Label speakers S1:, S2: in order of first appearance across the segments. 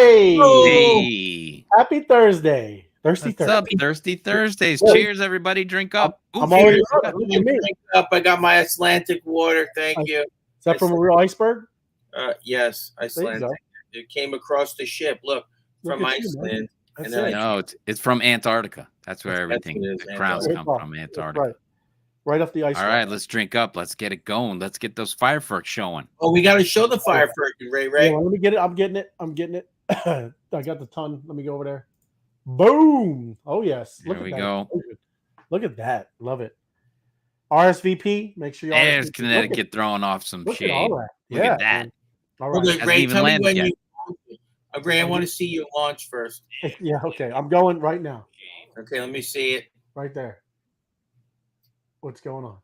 S1: Hey,
S2: Hey.
S1: happy Thursday. Thirsty
S2: What's
S1: Thursday.
S2: up? Thirsty Thursdays.
S1: Wait.
S2: Cheers, everybody. Drink up.
S1: I'm already
S3: Cheers.
S1: up. Look at me.
S3: Drink up. I got my Icelandic water. Thank you.
S1: Is that from a real iceberg?
S3: Yes, Icelandic. It came across the ship. Look from
S1: at you,
S3: Iceland.
S1: That's
S3: And then
S1: it.
S2: No, it's from Antarctica. That's where
S3: That's
S2: everything,
S3: what it is,
S2: the crowns
S1: Antarctica.
S2: come from, Antarctica.
S1: Right off the ice.
S2: All right, let's drink up. Let's get it going. Let's get those fireworks showing.
S3: Oh, we got to show the fireworks, Ray.
S1: Yeah, let me get it. I'm getting it. I got the ton. Let me go over there. Boom. Oh, yes.
S2: There we go.
S1: Look at that. Love it. RSVP. Make sure you
S2: There's Connecticut throwing off some
S1: Look
S2: shade.
S1: at all that.
S2: Look at that.
S1: All right.
S3: Look, Ray,
S2: even
S3: tell me
S2: landed
S3: when
S2: yet.
S3: Ray, I want to see you launch first.
S1: Yeah, okay. I'm going right now.
S3: Okay, let me see it.
S1: Right there. What's going on?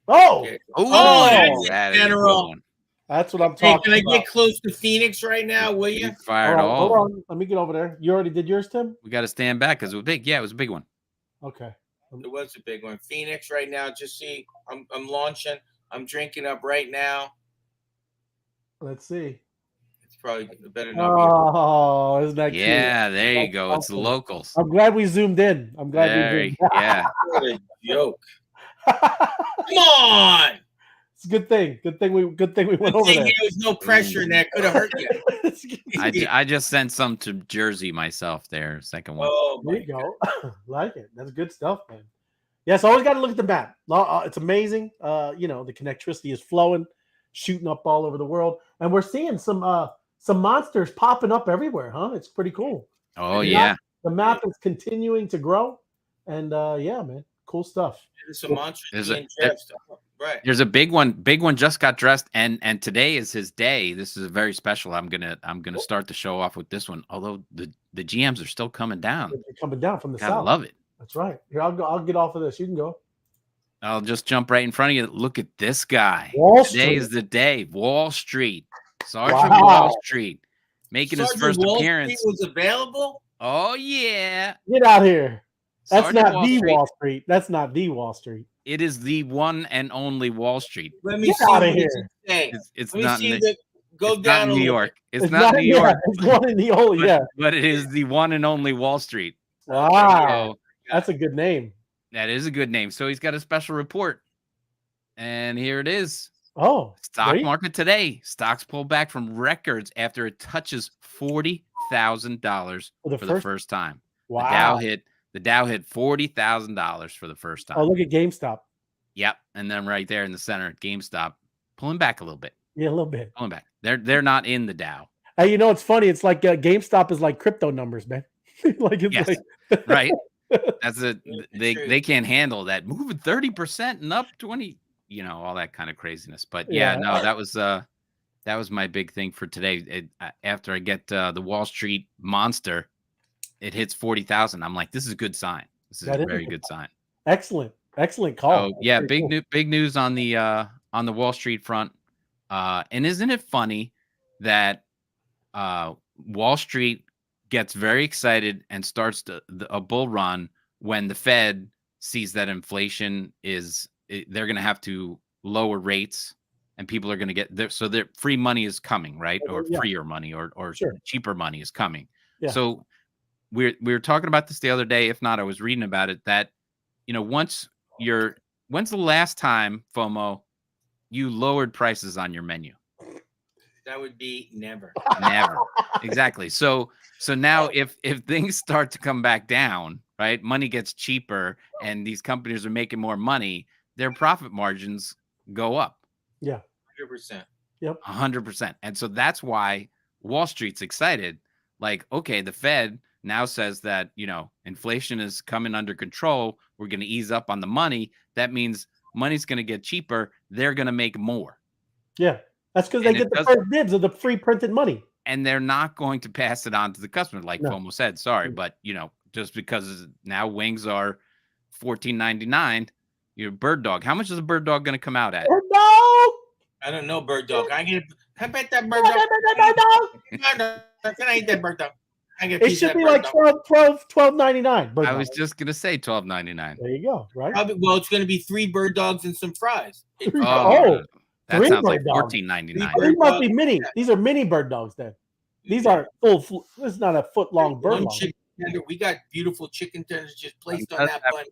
S1: Oh!
S3: Okay.
S2: Oh,
S3: that's
S2: is a
S3: general.
S2: good one.
S1: That's what I'm
S3: Hey,
S1: talking
S3: can I
S1: about.
S3: get close to Phoenix right now, will you?
S2: You fired
S1: Hold
S2: all.
S1: on. Let me get over there. You already did yours, Tim?
S2: We got to stand back because it was big. Yeah, it was a big one.
S1: Okay.
S3: It was a big one. Phoenix right now. Just see, I'm launching. I'm drinking up right now.
S1: Let's see.
S3: It's probably better not.
S1: Oh, isn't that cute?
S2: Yeah, there you
S1: That's
S2: go. It's the
S1: awesome.
S2: locals.
S1: I'm glad we zoomed in. I'm glad we zoomed in.
S2: Yeah.
S3: What a joke. Come on.
S1: It's a good thing. Good thing we went over there.
S3: There was no pressure in that. Could have hurt you.
S2: I just sent some to Jersey myself there. Second one.
S3: Oh,
S1: There you go. Like it. That's good stuff, man. Yes, always got to look at the map. It's amazing. The connectivity is flowing, shooting up all over the world, and we're seeing some monsters popping up everywhere. Huh? It's pretty cool.
S2: Oh yeah.
S1: The map is continuing to grow, and yeah, man, cool stuff.
S3: There's some monsters. Right.
S2: There's a big one. Big one just got dressed, and today is his day. This is very special. I'm gonna start the show off with this one. Although the GMs are still coming down.
S1: They're coming down from the
S2: Gotta
S1: south.
S2: love it.
S1: That's right. Here, I'll get off of this. You can go.
S2: I'll just jump right in front of you. Look at this guy.
S1: Wall
S2: Today
S1: Street.
S2: is the day. Wall Street. Sergeant
S1: Wow.
S2: Wall Street making his
S3: Sergeant
S2: first
S3: Wall
S2: appearance.
S3: Street was available.
S2: Oh yeah.
S1: Get out here. That's
S2: Sergeant
S1: not the Wall Street. That's not the Wall Street.
S2: It is the one and only Wall Street.
S3: Let me
S1: Get
S3: see
S1: outta
S3: what
S1: here.
S2: It's
S3: Let me
S2: not
S3: see
S2: in
S3: the, go
S2: it's
S3: down
S2: not in
S3: a
S2: New
S3: little
S2: York. It's not New York.
S1: It's one in the only. Yeah.
S2: But it is the one and only Wall Street.
S1: Wow.
S2: So
S1: That's a good name.
S2: that is a good name. So he's got a special report. And here it is.
S1: Oh,
S2: Stock
S1: great.
S2: market today. Stocks pull back from records after it touches $40,000 for the first time.
S1: Wow.
S2: The Dow hit $40,000 for the first time.
S1: Oh, look at GameStop.
S2: Yep. And then right there in the center, GameStop pulling back a little bit.
S1: Yeah, a little bit.
S2: Pulling back. They're not in the Dow.
S1: Hey, it's funny. It's like GameStop is like crypto numbers, man. Like it's
S2: Yes.
S1: like
S2: Right. That's it. They can't handle that. Moving 30% and up 20, all that kind of craziness. But yeah, no, that was my big thing for today. After I get the Wall Street monster, it hits 40,000. I'm like, this is a good sign. This is a very good sign.
S1: Excellent call.
S2: Oh yeah, big news on the Wall Street front. And isn't it funny that Wall Street gets very excited and starts a bull run when the Fed sees that inflation they're going to have to lower rates and people are going to get there. So their free money is coming, right? Or freer money or cheaper money is coming.
S1: Yeah.
S2: So we were talking about this the other day. If not, I was reading about it that, when's the last time, FOMO, you lowered prices on your menu?
S3: That would be never.
S2: Never. Exactly. So now if things start to come back down, right, money gets cheaper and these companies are making more money, their profit margins go up.
S1: Yeah.
S3: 100%.
S1: Yep.
S2: 100%. And so that's why Wall Street's excited. Like, okay, the Fed now says that, inflation is coming under control. We're going to ease up on the money. That means money's going to get cheaper. They're going to make more.
S1: Yeah. That's because they get the first dibs of the free printed money.
S2: And they're not going to pass it on to the customer, like FOMO said. Sorry, but just because now wings are $14.99, Bird Dog. How much is a Bird Dog going to come out at?
S1: Bird Dog.
S3: I don't know, Bird Dog. I bet that Bird Dog. Can I eat that Bird Dog?
S1: It should be like $12.99.
S2: I was just gonna say $12.99.
S1: There you go. Right.
S3: Well, it's going to be 3 Bird Dogs and some fries.
S2: That sounds like $14.99.
S1: These must be mini. These are mini Bird Dogs then. These are full. This is not a foot long bird
S3: One
S1: long.
S3: chicken tender. We got beautiful chicken tenders just placed on
S2: Does
S3: that
S2: have
S3: bun.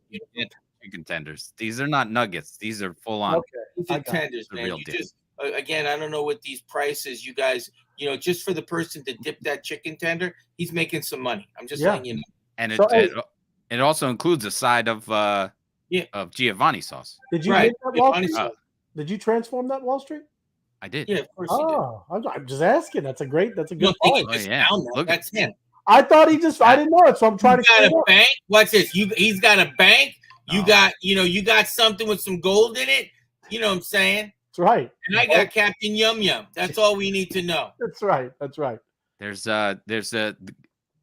S2: chicken tenders. These are not nuggets. These are full on.
S1: Okay,
S3: These
S1: I
S3: are
S1: got it.
S3: tenders,
S2: The
S3: man.
S2: real
S3: You
S2: deal.
S3: just again, I don't know what these prices. You guys, just for the person to dip that chicken tender, he's making some money. I'm just
S1: Yeah.
S3: letting you know.
S2: And
S1: So,
S2: it also includes a side of Giovanni sauce.
S1: Did you
S3: Right.
S1: make that Wall
S3: Giovanni
S1: Street?
S3: sauce.
S1: Did you transform that Wall Street?
S2: I did.
S3: Yeah, of course he did.
S1: Oh, I'm just asking. That's a
S3: You
S1: good
S3: don't think
S1: point.
S3: he just
S2: Oh, yeah.
S3: found that?
S2: Look at-
S3: That's him.
S1: I thought he just. I didn't know it, so I'm trying
S3: You
S1: to.
S3: got
S1: clear it
S3: a
S1: up.
S3: bank. What's this? He's got a bank. You
S2: Oh.
S3: got, you got something with some gold in it. You know what I'm saying?
S1: That's right.
S3: And I got Captain Yum Yum. That's all we need to know.
S1: That's right. That's right.
S2: There's a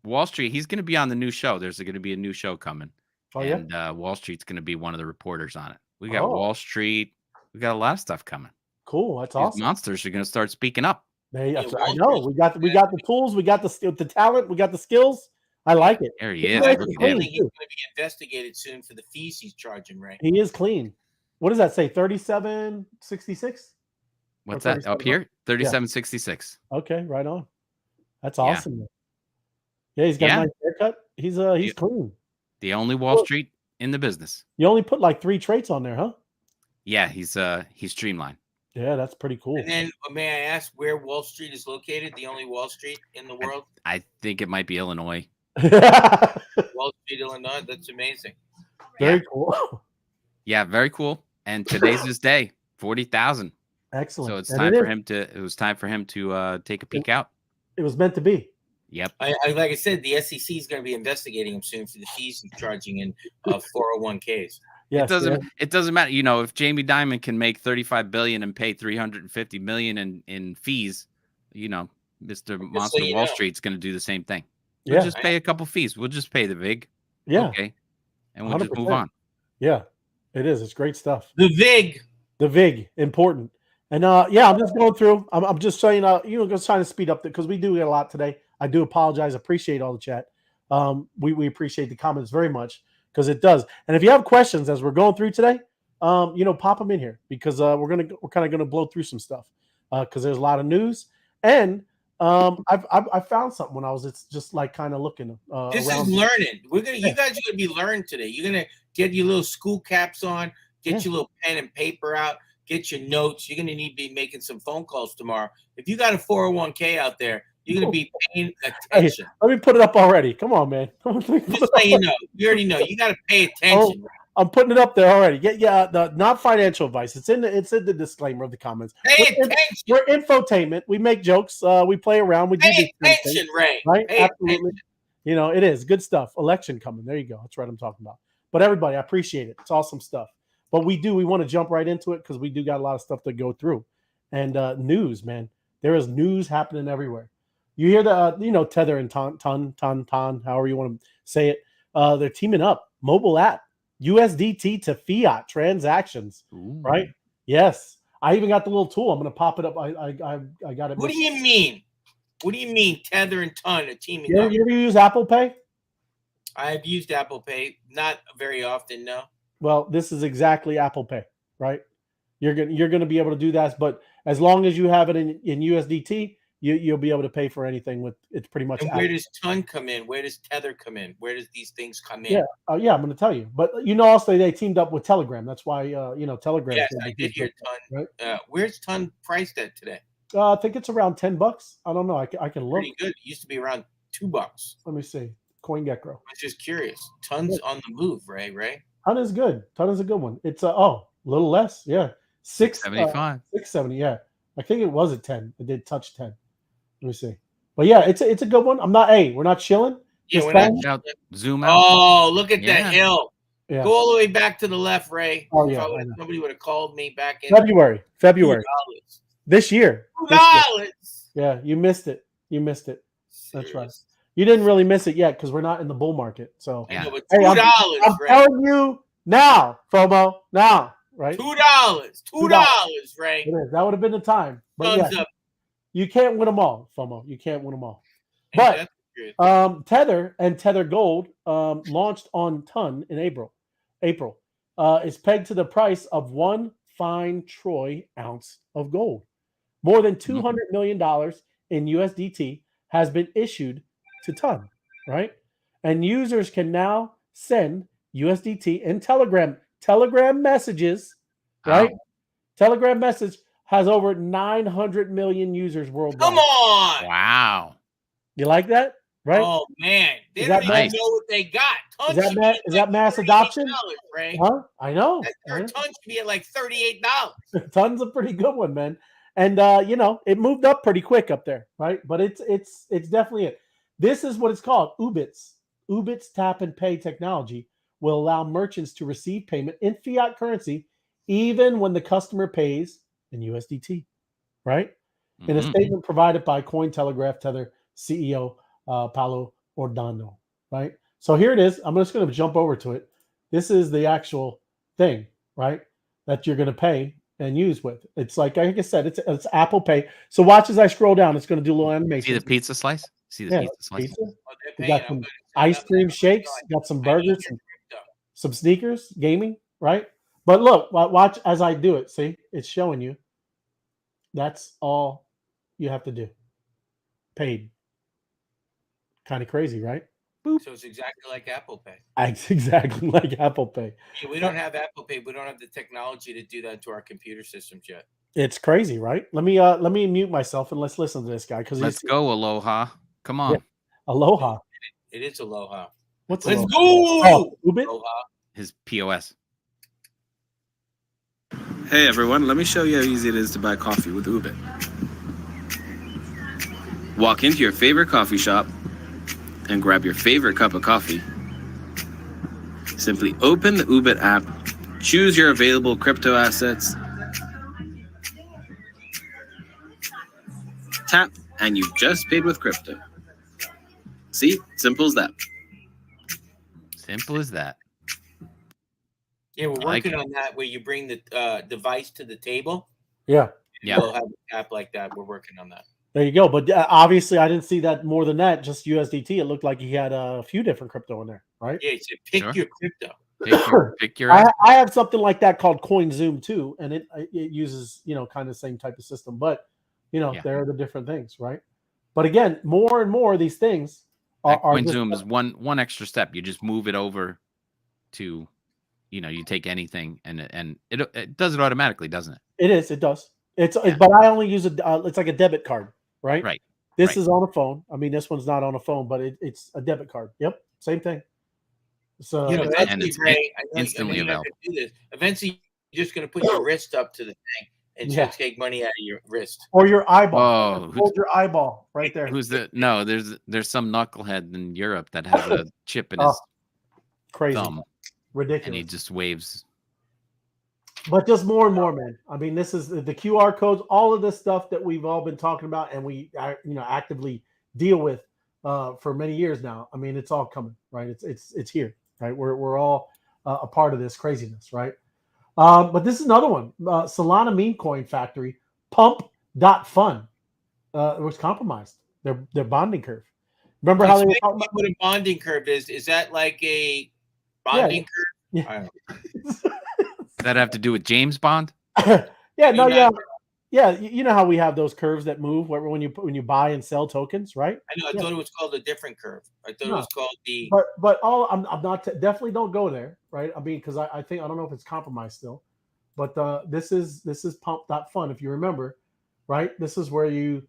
S2: Wall Street. He's going to be on the new show. There's going to be a new show coming.
S1: Oh yeah.
S2: And Wall Street's going to be one of the reporters on it. We got
S1: Oh.
S2: Wall Street. We got a lot of stuff coming.
S1: Cool. That's
S2: These
S1: awesome.
S2: monsters are going to start speaking up.
S1: I
S3: Wall
S1: know.
S3: Street.
S1: We got the tools. We got the talent. We got the skills. I like it.
S2: There he
S1: He's
S2: is.
S1: nice
S2: Look
S1: and
S2: at
S1: clean,
S2: him.
S3: He's going to be investigated soon for the fees he's charging, Ray.
S1: He is clean. What does that say? 37.66.
S2: What's
S1: Or
S2: that up
S1: 37?
S2: here? 37.66.
S1: Okay, right on. That's
S2: Yeah.
S1: awesome. Yeah, he's got
S2: Yeah.
S1: a nice haircut. He's
S2: Yeah.
S1: clean.
S2: The only Wall Street in the business.
S1: You only put like 3 traits on there, huh?
S2: Yeah, he's streamlined.
S1: Yeah, that's pretty cool.
S3: And then, may I ask where Wall Street is located? The only Wall Street in the world?
S2: I think it might be Illinois.
S3: Wall Street, Illinois. That's amazing.
S1: Very cool.
S2: Yeah, very cool. And today's his day. 40,000.
S1: Excellent.
S2: So it's
S1: And
S2: time
S1: it
S2: for
S1: is.
S2: him to. It was time for him to take a peek out.
S1: It was meant to be.
S2: Yep.
S3: Like I said, the SEC is going to be investigating him soon for the fees he's charging in 401ks.
S1: Yes,
S2: It doesn't matter. If Jamie Dimon can make 35 billion and pay 350 million in fees, Mr. Monster Wall Street's going to do the same thing. We'll just pay a couple fees. We'll just pay the VIG.
S1: Yeah.
S2: Okay. And we'll just move
S1: 100%.
S2: on.
S1: Yeah, it is. It's great stuff.
S3: The VIG.
S1: The VIG, important. And I'm just going through. I'm just saying, just trying to speed up because we do get a lot today. I do apologize. Appreciate all the chat. We appreciate the comments very much because it does. And if you have questions as we're going through today, pop them in here because we're kind of gonna blow through some stuff because there's a lot of news. And I found something when I was just like kind of looking.
S3: This
S1: around.
S3: is learning. You guys are gonna be learning today. You're gonna get your little school caps on, get your little pen and paper out, get your notes. You're gonna need to be making some phone calls tomorrow. If you got a 401k out there, you're gonna be paying attention.
S1: Hey, let me put it up already. Come on, man.
S3: Just so you know, you already know. You got to pay attention.
S1: I'm putting it up there already. The not financial advice. It's in the disclaimer of the comments.
S3: Pay attention.
S1: We're infotainment. We make jokes. We play around. We
S3: Pay attention, Ray.
S1: Right?
S3: Pay
S1: Absolutely.
S3: attention.
S1: It is good stuff. Election coming. There you go. That's what I'm talking about. But everybody, I appreciate it. It's awesome stuff. But we want to jump right into it because we do got a lot of stuff to go through. And news, man. There is news happening everywhere. You hear the Tether and Ton, however you want to say it. They're teaming up. Mobile app, USDT to fiat transactions.
S2: Ooh.
S1: Right? Yes. I even got the little tool. I'm going to pop it up. I got it.
S3: What do you mean? What do you mean Tether and Ton are teaming up?
S1: You ever use Apple Pay?
S3: I've used Apple Pay, not very often, no.
S1: Well, this is exactly Apple Pay, right? You're gonna be able to do that, but as long as you have it in USDT, you'll be able to pay for anything with it's pretty much.
S3: And where does Ton come in? Where does Tether come in? Where does these things come in?
S1: Yeah, I'm going to tell you. But also they teamed up with Telegram. That's why Telegram.
S3: Yes, I did hear Ton.
S1: Right?
S3: Where's Ton priced at today?
S1: I think it's around $10. I don't know. I can look.
S3: Pretty good. It used to be around $2.
S1: Let me see. CoinGecko.
S3: I was just curious. Ton's on the move, Ray.
S1: Ton is good. Ton is a good one. It's a little less. Yeah,
S2: 675.
S1: 670. Yeah, I think it was at 10. It did touch 10. Let me see. But yeah, it's a good one. We're not chilling.
S3: Yeah,
S2: Zoom out.
S3: Oh, look at that hill.
S1: Yeah.
S3: Go all the way back to the left, Ray.
S1: Oh yeah.
S3: Somebody would have called me back in
S1: February.
S3: $2.
S1: This year.
S3: $2.
S1: Yeah, you missed it. That's right.
S3: Serious.
S1: You didn't really miss it yet because we're not in the bull market. So
S3: I know, but
S1: Hey,
S3: $2,
S1: I'm
S3: Ray.
S1: telling you now, FOMO, now, right?
S3: $2. $2, Ray.
S1: It is. That would have been the time. But
S3: Thumbs up.
S1: you can't win them all, FOMO. You can't win them all.
S3: Hey,
S1: But Tether and Tether Gold launched on Ton in April. It's pegged to the price of 1 fine troy ounce of gold. More than $200 million in USDT has been issued to Ton, right? And users can now send USDT in Telegram messages, right?
S2: Wow.
S1: Telegram message has over 900 million users worldwide.
S3: Come on.
S2: Wow.
S1: You like that? Right?
S3: Oh man, they
S1: Is
S3: don't
S1: that
S3: even
S2: nice?
S3: know what they got. Ton
S1: Is
S3: should
S1: that
S3: be
S1: is that mass
S3: $38,
S1: adoption?
S3: Right?
S1: Huh? I know.
S3: Or Ton should be at like $38.
S1: Ton's a pretty good one, man. And you know, it moved up pretty quick up there, right? But it's definitely it. This is what it's called, Ubits. Ubits tap and pay technology will allow merchants to receive payment in fiat currency even when the customer pays in USDT, right? In a
S2: Mhm.
S1: statement provided by Cointelegraph Tether CEO Paolo Ordano, right? So here it is. I'm just going to jump over to it. This is the actual thing, right? That you're going to pay and use with. It's like I said, it's Apple Pay. So watch as I scroll down. It's going to do a little
S2: See
S1: animation.
S2: the pizza slice? See the
S1: Yeah,
S2: pizza slice?
S1: pizza.
S3: Oh, they're
S1: We
S3: paying.
S1: got
S3: I'm
S1: some
S3: gonna
S1: ice
S3: sign up
S1: cream
S3: for
S1: shakes.
S3: that.
S1: Got some
S3: I need
S1: burgers,
S3: your crypto.
S1: some sneakers, gaming, right? But look, watch as I do it. See, it's showing you. That's all you have to do. Paid. Kind of crazy, right?
S3: So it's exactly like Apple Pay.
S1: It's exactly like Apple Pay.
S3: Yeah, we don't have Apple Pay. We don't have the technology to do that to our computer systems yet.
S1: It's crazy, right? Let me mute myself and let's listen to this guy because
S2: Let's go, Aloha. Come on.
S1: Yeah. Aloha.
S3: It is Aloha.
S1: What's
S3: Let's
S1: Aloha?
S3: go.
S1: Oh, Ubit?
S3: Aloha.
S2: His POS.
S4: Hey everyone, let me show you how easy it is to buy coffee with Ubit. Walk into your favorite coffee shop and grab your favorite cup of coffee. Simply open the Ubit app, choose your available crypto assets, tap, and you've just paid with crypto. See? Simple as that.
S2: Simple as that.
S3: Yeah, we're
S2: I like
S3: working on that where you bring the device to the table.
S1: Yeah.
S2: Yeah.
S3: We'll have an app like that. We're working on that.
S1: There you go. But obviously, I didn't see that more than that. Just USDT. It looked like he had a few different crypto in there, right?
S3: Yeah, so pick
S2: Sure.
S3: your crypto.
S2: Pick your
S1: I have something like that called CoinZoom too, and it uses kind of the same type of system, but
S2: Yeah.
S1: there are the different things, right? But again, more and more of these things are
S2: CoinZoom is one extra step. You just move it over to, you take anything and it does it automatically, doesn't it?
S1: It does. But I only use it's like a debit card, right?
S2: Right.
S1: This
S2: right.
S1: is on a phone. I mean, this one's not on a phone, but it's a debit card. Yep, same thing. So
S3: eventually,
S2: it's
S3: Ray, I know
S2: instantly
S3: you're not
S2: available.
S3: gonna do this. Eventually, you're just going to put your wrist up to the thing and
S1: Yeah.
S3: take money out of your wrist.
S1: or your eyeball.
S2: Oh,
S1: Hold your eyeball right there.
S2: Who's the no? There's some knucklehead in Europe that has a chip in his
S1: Crazy,
S2: thumb, and
S1: ridiculous.
S2: he just waves.
S1: But just more and more, man. I mean, this is the QR codes, all of this stuff that we've all been talking about, and we actively deal with for many years now. I mean, it's all coming, right? It's here, right? We're all a part of this craziness, right? But this is another one. Solana meme coin factory Pumpfun was compromised. Their bonding curve. Remember how they were talking about
S3: what a bonding curve is? Is that like a bonding curve?
S1: Yeah.
S3: I don't know.
S2: Does that have to do with James Bond?
S1: yeah, you know how we have those curves that move when you buy and sell tokens, right?
S3: I know. I thought it was called a different curve. I thought it was called the.
S1: But I'm not definitely don't go there, right? I mean, because I think I don't know if it's compromised still, but this is Pump.fun. If you remember, right? This is where you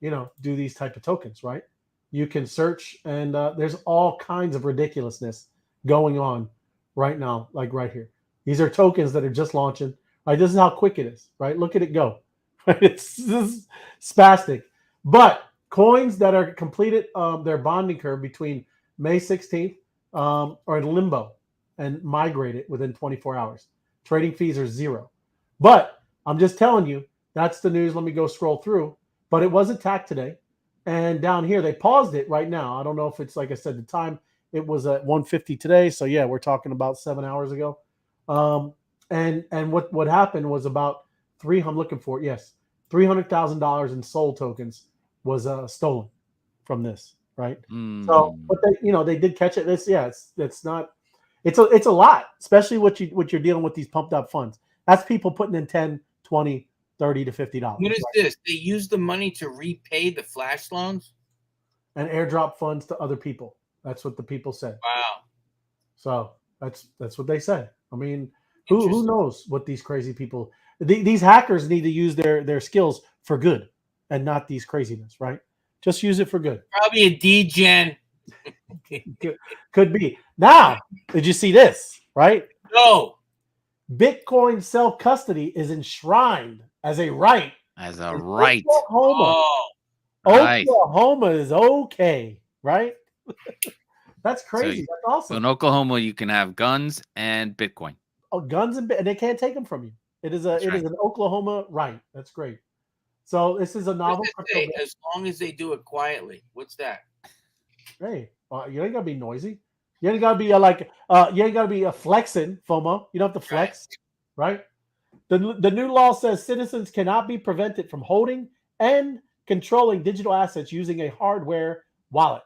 S1: do these type of tokens, right? You can search and there's all kinds of ridiculousness going on right now, like right here. These are tokens that are just launching. Right, this is how quick it is. Right, look at it go. Right, this is spastic. But coins that are completed their bonding curve between May 16th are in limbo and migrated within 24 hours. Trading fees are zero. But I'm just telling you, that's the news. Let me go scroll through. But it wasn't tagged today. And down here, they paused it right now. I don't know if it's, like I said, the time it was at 1:50 today. So yeah, we're talking about 7 hours ago. And what happened was about I'm looking for it. Yes. $300,000 in SOL tokens was stolen from this. Right. So, but they did catch it. It's a lot, especially what you're dealing with these pumped up funds. That's people putting in 10, 20, 30 to $50.
S3: What is this? They use the money to repay the flash loans?
S1: and airdrop funds to other people. That's what the people said.
S3: Wow.
S1: So that's what they said. I mean, who knows what these crazy people? These hackers need to use their skills for good and not these craziness, right? Just use it for good.
S3: Probably a degen.
S1: Could be. Now, did you see this? Right?
S3: No.
S1: Bitcoin self-custody is enshrined as a right.
S2: As a right.
S1: Oklahoma.
S3: Oh.
S2: Right.
S1: Oklahoma is okay, right? That's crazy.
S2: So,
S1: That's awesome.
S2: In Oklahoma, you can have guns and Bitcoin.
S1: Oh, guns and they can't take them from you. It is
S2: That's right.
S1: an Oklahoma right. That's great. So this is a novel.
S3: As long as they do it quietly. What's that?
S1: Hey, you ain't gotta be noisy. You ain't gotta be you ain't gotta be flexing, FOMO. You don't have to flex, right? The new law says citizens cannot be prevented from holding and controlling digital assets using a hardware wallet.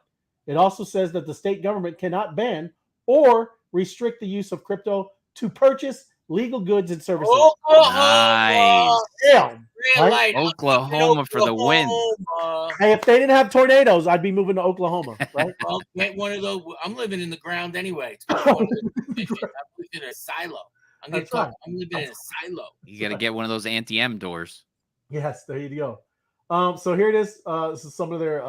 S1: It also says that the state government cannot ban or restrict the use of crypto to purchase legal goods and services.
S2: Nice.
S1: Damn. Right?
S2: Oklahoma for the win.
S1: Hey, if they didn't have tornadoes, I'd be moving to Oklahoma, right?
S3: Well, get one of those. I'm living in the ground anyway. I'm living in a silo. I'm living in a silo.
S2: You got to get one of those anti-M doors.
S1: Yes, there you go. So here it is. This is some of their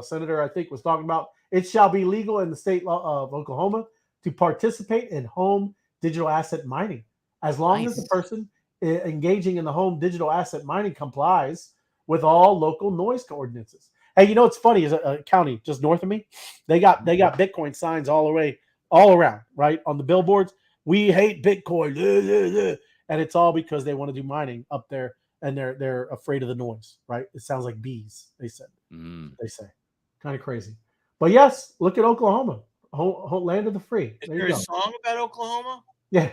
S1: senator, I think, was talking about. It shall be legal in the state of Oklahoma to participate in home digital asset mining, as long as the person engaging in the home digital asset mining complies with all local noise ordinances. Hey, you know what's funny is a county just north of me, they got Bitcoin signs all around, right, on the billboards. We hate Bitcoin, and it's all because they want to do mining up there, and they're afraid of the noise, right? It sounds like bees. They said. They say, kind of crazy. But yes, look at Oklahoma, land of the free.
S3: Is there a song about Oklahoma?
S1: Yeah.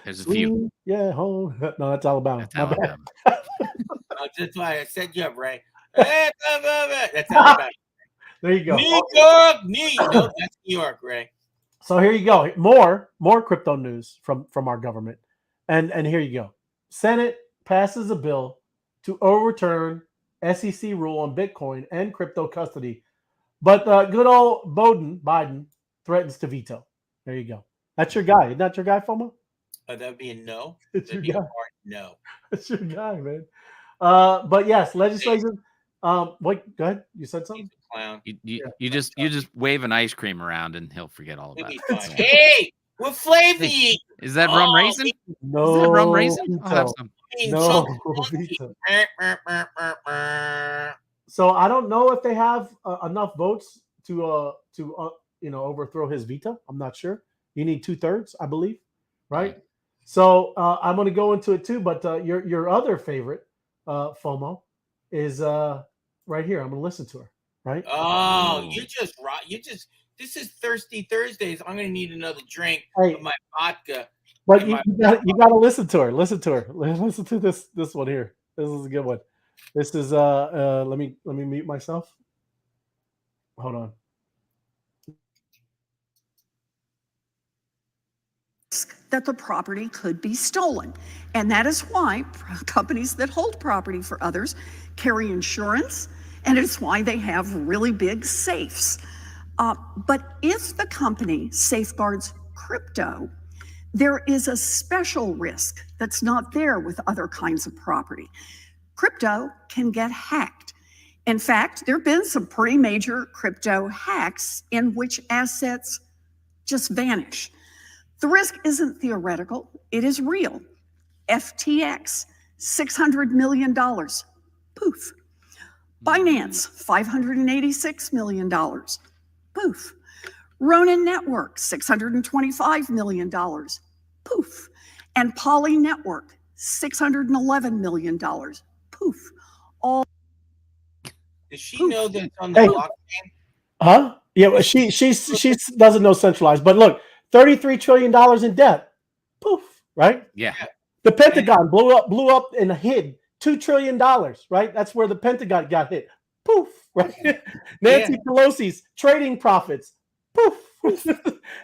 S2: There's a few.
S1: Yeah, home. No, that's Alabama.
S2: That's Alabama.
S3: That's why I set you up, Ray. That's Alabama.
S1: There you go.
S3: New York. No, that's New York, Ray.
S1: So here you go. More crypto news from our government. And here you go. Senate passes a bill to overturn SEC rule on Bitcoin and crypto custody. But good old Biden threatens to veto. There you go. That's your guy. Isn't that your guy, FOMO?
S3: That'd be a no.
S1: It's your guy.
S3: No.
S1: That's your guy, man. But yes, legislation. Wait, go ahead. You said something?
S3: Clown.
S2: You just wave an ice cream around and he'll forget all about it.
S3: Hey, what flavor you?
S2: Is that rum raisin?
S1: No.
S2: Is that rum raisin? I'll have some.
S1: No. So I don't know if they have enough votes to overthrow his veto. I'm not sure. You need 2/3, I believe, right? So I'm going to go into it too. But your other favorite, FOMO, is right here. I'm going to listen to her. Right?
S3: Oh, this is Thirsty Thursdays. I'm going to need another drink of my vodka.
S1: But you got to listen to her. Listen to her. Listen to this one here. This is a good one. This is let me mute myself. Hold on.
S5: That the property could be stolen. And that is why companies that hold property for others carry insurance, and it's why they have really big safes. But if the company safeguards crypto, there is a special risk that's not there with other kinds of property. Crypto can get hacked. In fact, there have been some pretty major crypto hacks in which assets just vanish. The risk isn't theoretical, it is real. FTX, $600 million, poof. Binance, $586 million, poof. Ronin Network, $625 million, poof. And Poly Network, $611 million, poof. All.
S3: Does she know that it's on the blockchain?
S1: Huh? Yeah, well, she doesn't know centralized. But look, $33 trillion in debt. Poof, right?
S2: Yeah.
S1: The Pentagon blew up and hid $2 trillion, right? That's where the Pentagon got hit. Poof, right? Nancy Pelosi's trading profits. Poof.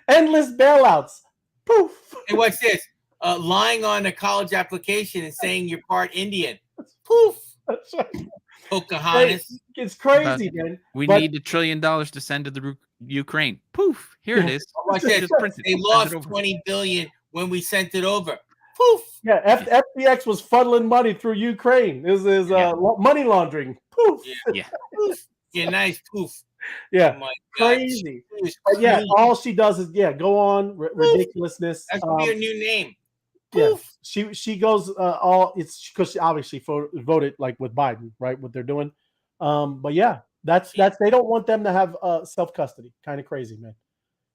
S1: Endless bailouts. Poof.
S3: Hey, what's this? Lying on a college application and saying you're part Indian. Poof.
S1: That's right.
S3: Pocahontas.
S1: It's crazy, man.
S2: We
S1: But-
S2: need $1 trillion to send to the Ukraine. Poof, here it is.
S3: Watch this.
S2: Just print it.
S3: They
S2: Send it
S3: lost
S2: over.
S3: 20 billion when we sent it over. Poof.
S1: Yeah, FTX was funneling money through Ukraine. This is money laundering. Poof.
S2: Yeah.
S3: Poof. Yeah, nice poof.
S1: Yeah,
S3: Oh my God.
S1: crazy.
S3: She was
S1: But yeah,
S3: crazy.
S1: all she does is go on ridiculousness.
S3: That's gonna be her new name.
S1: Yeah,
S3: Poof.
S1: she goes all. It's because she obviously voted like with Biden, right? What they're doing. But yeah, that's they don't want them to have self custody. Kind of crazy, man.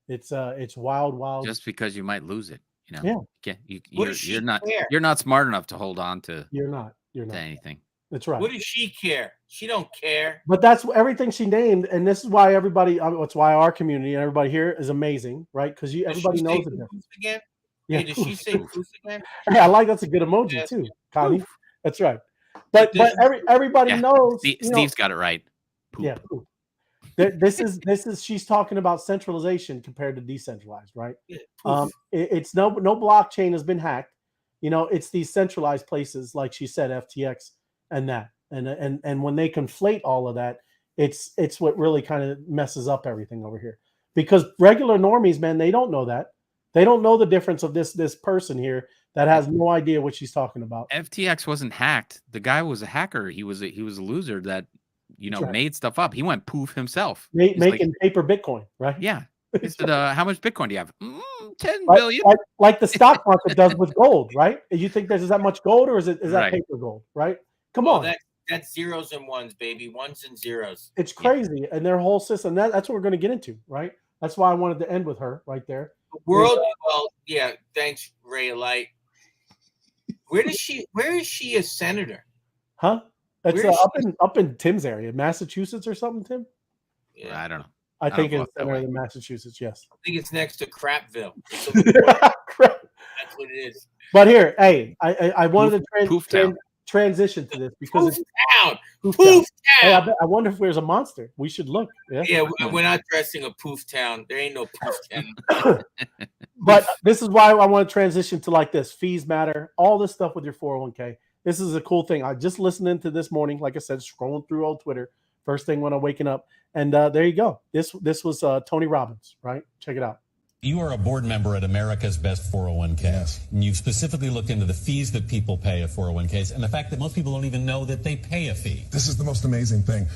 S1: It's wild.
S2: Just because you might lose it, you know.
S1: Yeah.
S3: What does she
S2: You're not
S3: care?
S2: you're not smart enough to hold on to
S1: You're not.
S2: anything.
S1: That's right.
S3: What does she care? She don't care.
S1: But that's everything she named, and this is why everybody. It's why our community and everybody here is amazing, right? Because everybody knows it.
S3: Poof again?
S1: Yeah,
S3: Hey, did she say poof again?
S1: Hey, I like that's a good emoji
S3: Yes.
S1: too, Connie. That's right. But
S3: This-
S1: everybody
S2: Yeah,
S1: knows.
S2: Steve's got it right. Poop.
S1: Yeah. Poop. This is she's talking about centralization compared to decentralized, right?
S3: Yeah, poof.
S1: It's no blockchain has been hacked. It's these centralized places, like she said, FTX and that, and when they conflate all of that, it's what really kind of messes up everything over here. Because regular normies, man, they don't know that. They don't know the difference of this person here that has no idea what she's talking about.
S2: FTX wasn't hacked. The guy was a hacker. He was a loser that
S1: Right.
S2: made stuff up. He went poof himself.
S1: Making
S2: He's like,
S1: paper Bitcoin, right?
S2: yeah. He said, how much Bitcoin do you have? 10
S1: Like-
S2: billion.
S1: Like the stock market does with gold, right? You think there's that much gold, or is that
S2: Right.
S1: paper gold, right? Come
S3: Well,
S1: on,
S3: that's zeros and ones, baby. Ones and zeros.
S1: it's crazy, and their whole system. That's what we're going to get into, right? That's why I wanted to end with her right there.
S3: The world. Well, yeah. Thanks, Ray Light. Where is she a senator?
S1: Huh? That's
S3: Where is
S1: up in Tim's area, Massachusetts or something. Tim,
S3: Yeah,
S2: I don't know.
S1: I think
S2: know
S1: it's
S2: that
S1: center
S2: way.
S1: in Massachusetts. Yes.
S3: I think it's next to Crapville.
S1: Crap.
S3: That's what it is.
S1: But here, hey, I wanted
S2: Poof
S1: to
S2: town.
S1: transition to this because
S3: Poof
S1: it's
S3: town.
S1: Poof
S3: Poof
S1: Hey,
S3: town.
S1: I wonder if there's a monster. We should look. Yeah.
S3: Yeah, we're not dressing a poof town. There ain't no poof town.
S1: But this is why I want to transition to like this. Fees matter. All this stuff with your 401k. This is a cool thing. I just listening to this morning, like I said, scrolling through old Twitter. First thing when I'm waking up. And there you go. This was Tony Robbins, right? Check it out.
S6: You are a board member at America's Best 401k.
S7: Yes.
S6: And you've specifically looked into the fees that people pay at 401ks and the fact that most people don't even know that they pay a fee.
S7: This is the most amazing thing.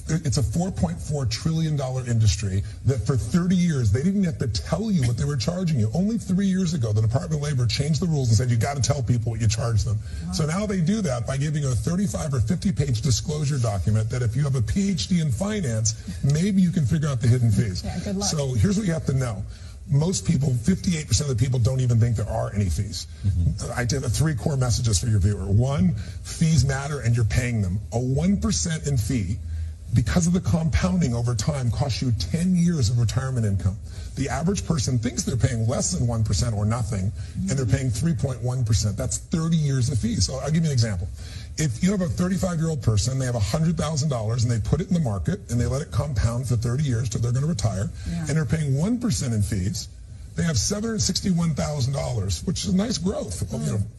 S7: It's a $4.4 trillion industry that for 30 years, they didn't have to tell you what they were charging you. Only 3 years ago, the Department of Labor changed the rules and said, you got to tell people what you charge them. Wow. So now they do that by giving you a 35 or 50-page disclosure document that if you have a PhD in finance, maybe you can figure out the hidden fees.
S8: Yeah, good luck.
S7: So here's what you have to know. Most people, 58% of the people don't even think there are any fees. Mm-hmm. I did 3 core messages for your viewer. 1, fees matter and you're paying them. A 1% in fee, because of the compounding over time, costs you 10 years of retirement income. The average person thinks they're paying less than 1% or nothing, and they're paying 3.1%. That's 30 years of fees. So I'll give you an example. If you have a 35-year-old person, they have $100,000 and they put it in the market and they let it compound for 30 years till they're going to retire, and they're paying 1% in fees, they have $761,000, which is a nice growth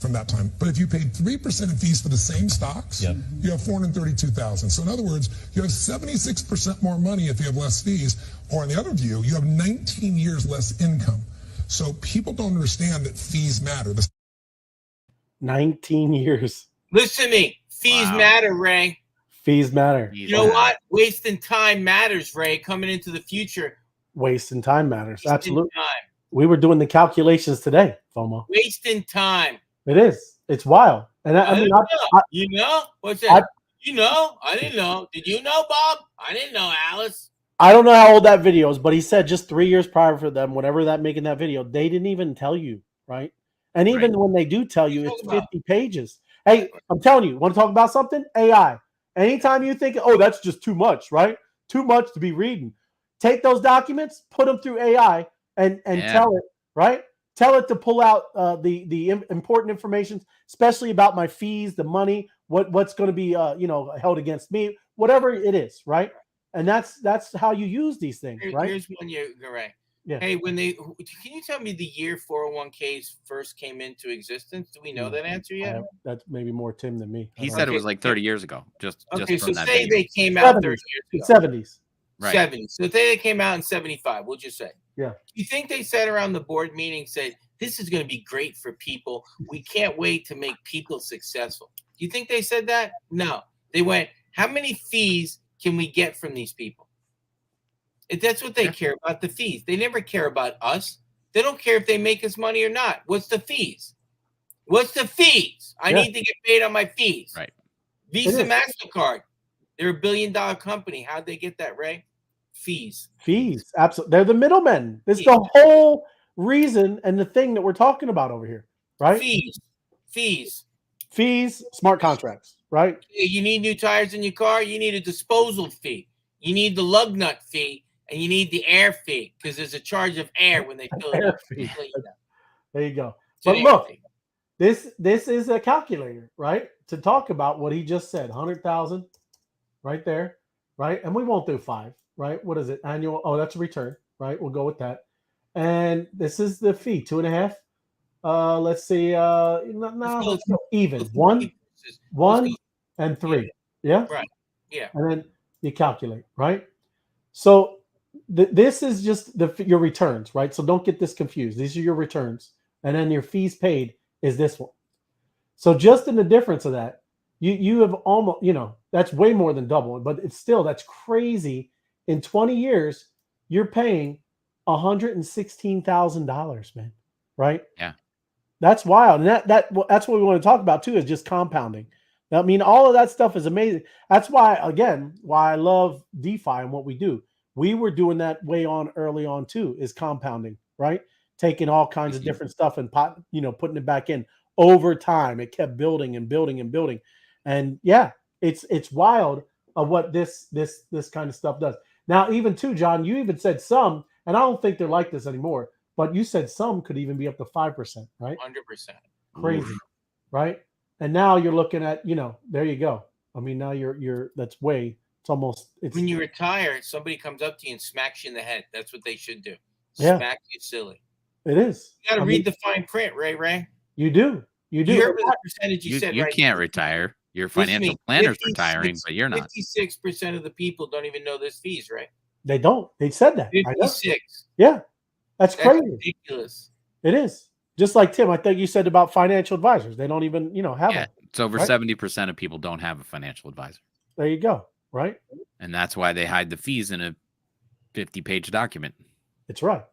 S7: from that time. But if you paid 3% in fees for the same stocks, you have $432,000. So in other words, you have 76% more money if you have less fees. Or in the other view, you have 19 years less income. So people don't understand that fees matter.
S1: 19 years.
S3: Listen to me. Fees matter, Ray.
S1: Fees matter.
S3: You know what? Wasting time matters, Ray. Coming into the future.
S1: Wasting time matters.
S3: Wasting
S1: Absolutely.
S3: time.
S1: We were doing the calculations today, FOMO.
S3: Wasting time.
S1: It is. It's wild. And I mean,
S3: you know? What's that? You know? I didn't know. Did you know, Bob? I didn't know, Alice.
S1: I don't know how old that video is, but he said just 3 years prior for them, whenever that making that video, they didn't even tell you, right? And even when they do tell you, it's 50 pages. Hey, I'm telling you, want to talk about something? AI. Anytime you think, oh, that's just too much, right? Too much to be reading. Take those documents, put them through AI, and tell it, right? Tell it to pull out the important information, especially about my fees, the money, what's going to be held against me, whatever it is, right? And that's how you use these things, right?
S3: Here's one, Ray.
S1: Yeah.
S3: Hey, can you tell me the year 401ks first came into existence? Do we know that answer yet?
S1: That's maybe more Tim than me.
S2: He said it was like 30 years ago. Just
S3: Okay,
S2: from
S3: so
S2: that
S3: say
S2: video.
S3: they came out 30 years ago.
S1: 70s.
S2: Right.
S3: 70. So say they came out in 75, we'll just say.
S1: Yeah.
S3: You think they sat around the board meeting, said, this is going to be great for people. We can't wait to make people successful. Do you think they said that? No. They went, how many fees can we get from these people? That's what they care about, the fees. They never care about us. They don't care if they make us money or not. What's the fees? What's the fees? I need to get paid on my fees.
S2: Right.
S3: Visa, MasterCard. They're a $1 billion company. How'd they get that, Ray? Fees.
S1: Fees. Absolutely. They're the middlemen. This is the whole reason and the thing that we're talking about over here, right?
S3: Fees.
S1: Smart contracts, right?
S3: You need new tires in your car. You need a disposal fee. You need the lug nut fee. And you need the air fee because there's a charge of air when they fill it up.
S1: There you go. But look, this is a calculator, right? To talk about what he just said, 100,000 right there, right? And we won't do 5, right? What is it? Annual? Oh, that's a return, right? We'll go with that. And this is the fee, 2.5. Let's see. Let's go even. One, and 3. Yeah.
S3: Right. Yeah.
S1: And then you calculate, right? So this is just your returns, right? So don't get this confused. These are your returns, and then your fees paid is this one. So just in the difference of that, you have almost, that's way more than double, but it's still, that's crazy. In 20 years, you're paying $116,000, man, right?
S2: Yeah,
S1: that's wild, and that's what we want to talk about too, is just compounding. I mean, all of that stuff is amazing. That's why I love DeFi and what we do. We were doing that early on too, is compounding, right? Taking all kinds of different stuff and putting it back in over time. It kept building and building and building. And yeah, it's wild of what this kind of stuff does. Now, even too, John, you even said some, and I don't think they're like this anymore, but you said some could even be up to 5%, right?
S3: 100%.
S1: Crazy, right? And now you're looking at, there you go. I mean, now it's
S3: when you retire, somebody comes up to you and smacks you in the head. That's what they should do.
S1: Yeah.
S3: Smack you silly.
S1: It is.
S3: You got to read the fine print, Ray.
S1: You do. You
S3: heard the percentage you said,
S2: you
S3: right?
S2: can't retire. Your financial planner's retiring, but you're not.
S3: 56% of the people don't even know there's fees, right?
S1: They don't. They said that.
S3: 56.
S1: Yeah. That's crazy.
S3: Ridiculous.
S1: It is. Just like Tim, I think you said about financial advisors. They don't even, have it.
S2: It's over 70% of people don't have a financial advisor.
S1: There you go. Right.
S2: And that's why they hide the fees in a 50-page document.
S1: That's right.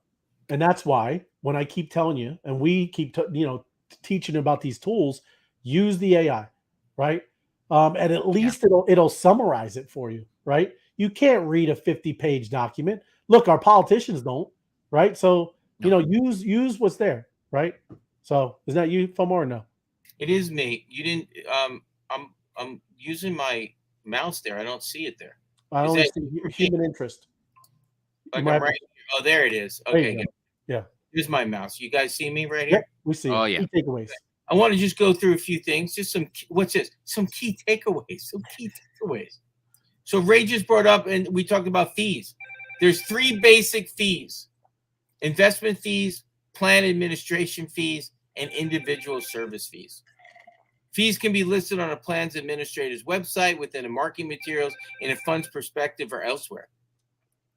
S1: And that's why when I keep telling you, and we keep, teaching about these tools, use the AI, right? And at least it'll summarize it for you, right? You can't read a 50-page document. Look, our politicians don't, right? So, use what's there, right? So is that you, Fomo, or no?
S3: It is me. You didn't, I'm using my mouse there. I don't see it there.
S1: I only see human interest.
S3: Like I'm right here. Oh, there it is. Okay, good.
S1: Yeah.
S3: Here's my mouse. You guys see me right here?
S1: Yeah, we see.
S2: Oh, yeah.
S1: Key takeaways.
S3: I want to just go through a few things. Just what's this? Some key takeaways. So Ray just brought up, and we talked about fees. There's 3 basic fees: investment fees, plan administration fees, and individual service fees. Fees can be listed on a plan's administrator's website, within a marketing materials, in a fund's perspective, or elsewhere.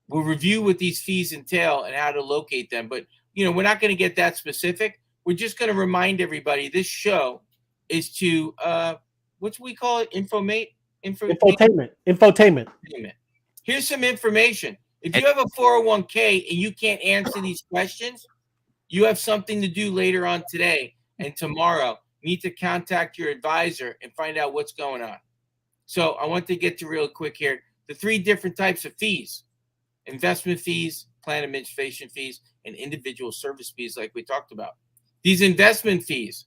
S3: We'll review what these fees entail and how to locate them. But, we're not going to get that specific. We're just going to remind everybody this show is to, what do we call it? Infotainment. Here's some information. If you have a 401k and you can't answer these questions, you have something to do later on today and tomorrow. You need to contact your advisor and find out what's going on. So I want to get to real quick here. The 3 different types of fees: investment fees, plan administration fees, and individual service fees, like we talked about. These investment fees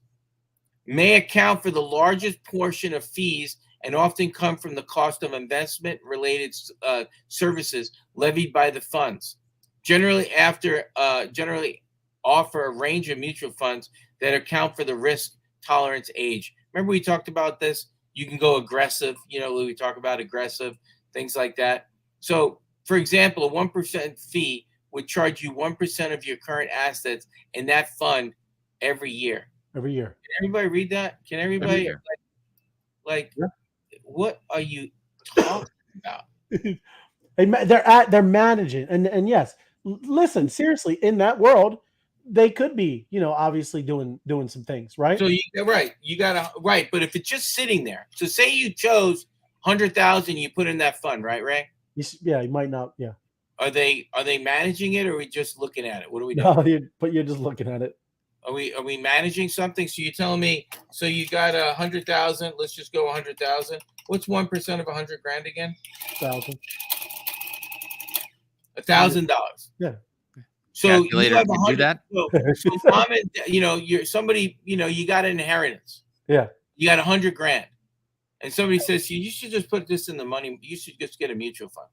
S3: may account for the largest portion of fees and often come from the cost of investment-related services levied by the funds. Generally offer a range of mutual funds that account for the risk tolerance age. Remember we talked about this? You can go aggressive. We talk about aggressive, things like that. So, for example, a 1% fee would charge you 1% of your current assets in that fund every year.
S1: Every year.
S3: Can everybody read that? Can everybody like
S1: Yeah.
S3: what are you talking about?
S1: They're managing, and yes, listen, seriously, in that world, they could be, obviously doing some things, right?
S3: So you gotta but if it's just sitting there, so say you chose 100,000, you put in that fund, right, Ray?
S1: You might not, yeah.
S3: Are they managing it, or are we just looking at it? What are we doing?
S1: No, but you're just looking at it.
S3: Are we managing something? So you're telling me, so you got 100,000, let's just go 100,000. What's 1% of 100 grand again?
S1: 1,000.
S3: $1,000.
S1: Yeah.
S3: So
S2: Calculator,
S3: you have
S2: can do that?
S3: So mom and you're somebody, you got an inheritance.
S1: Yeah.
S3: You got 100 grand. And somebody says, you should just put this in the money. You should just get a mutual fund.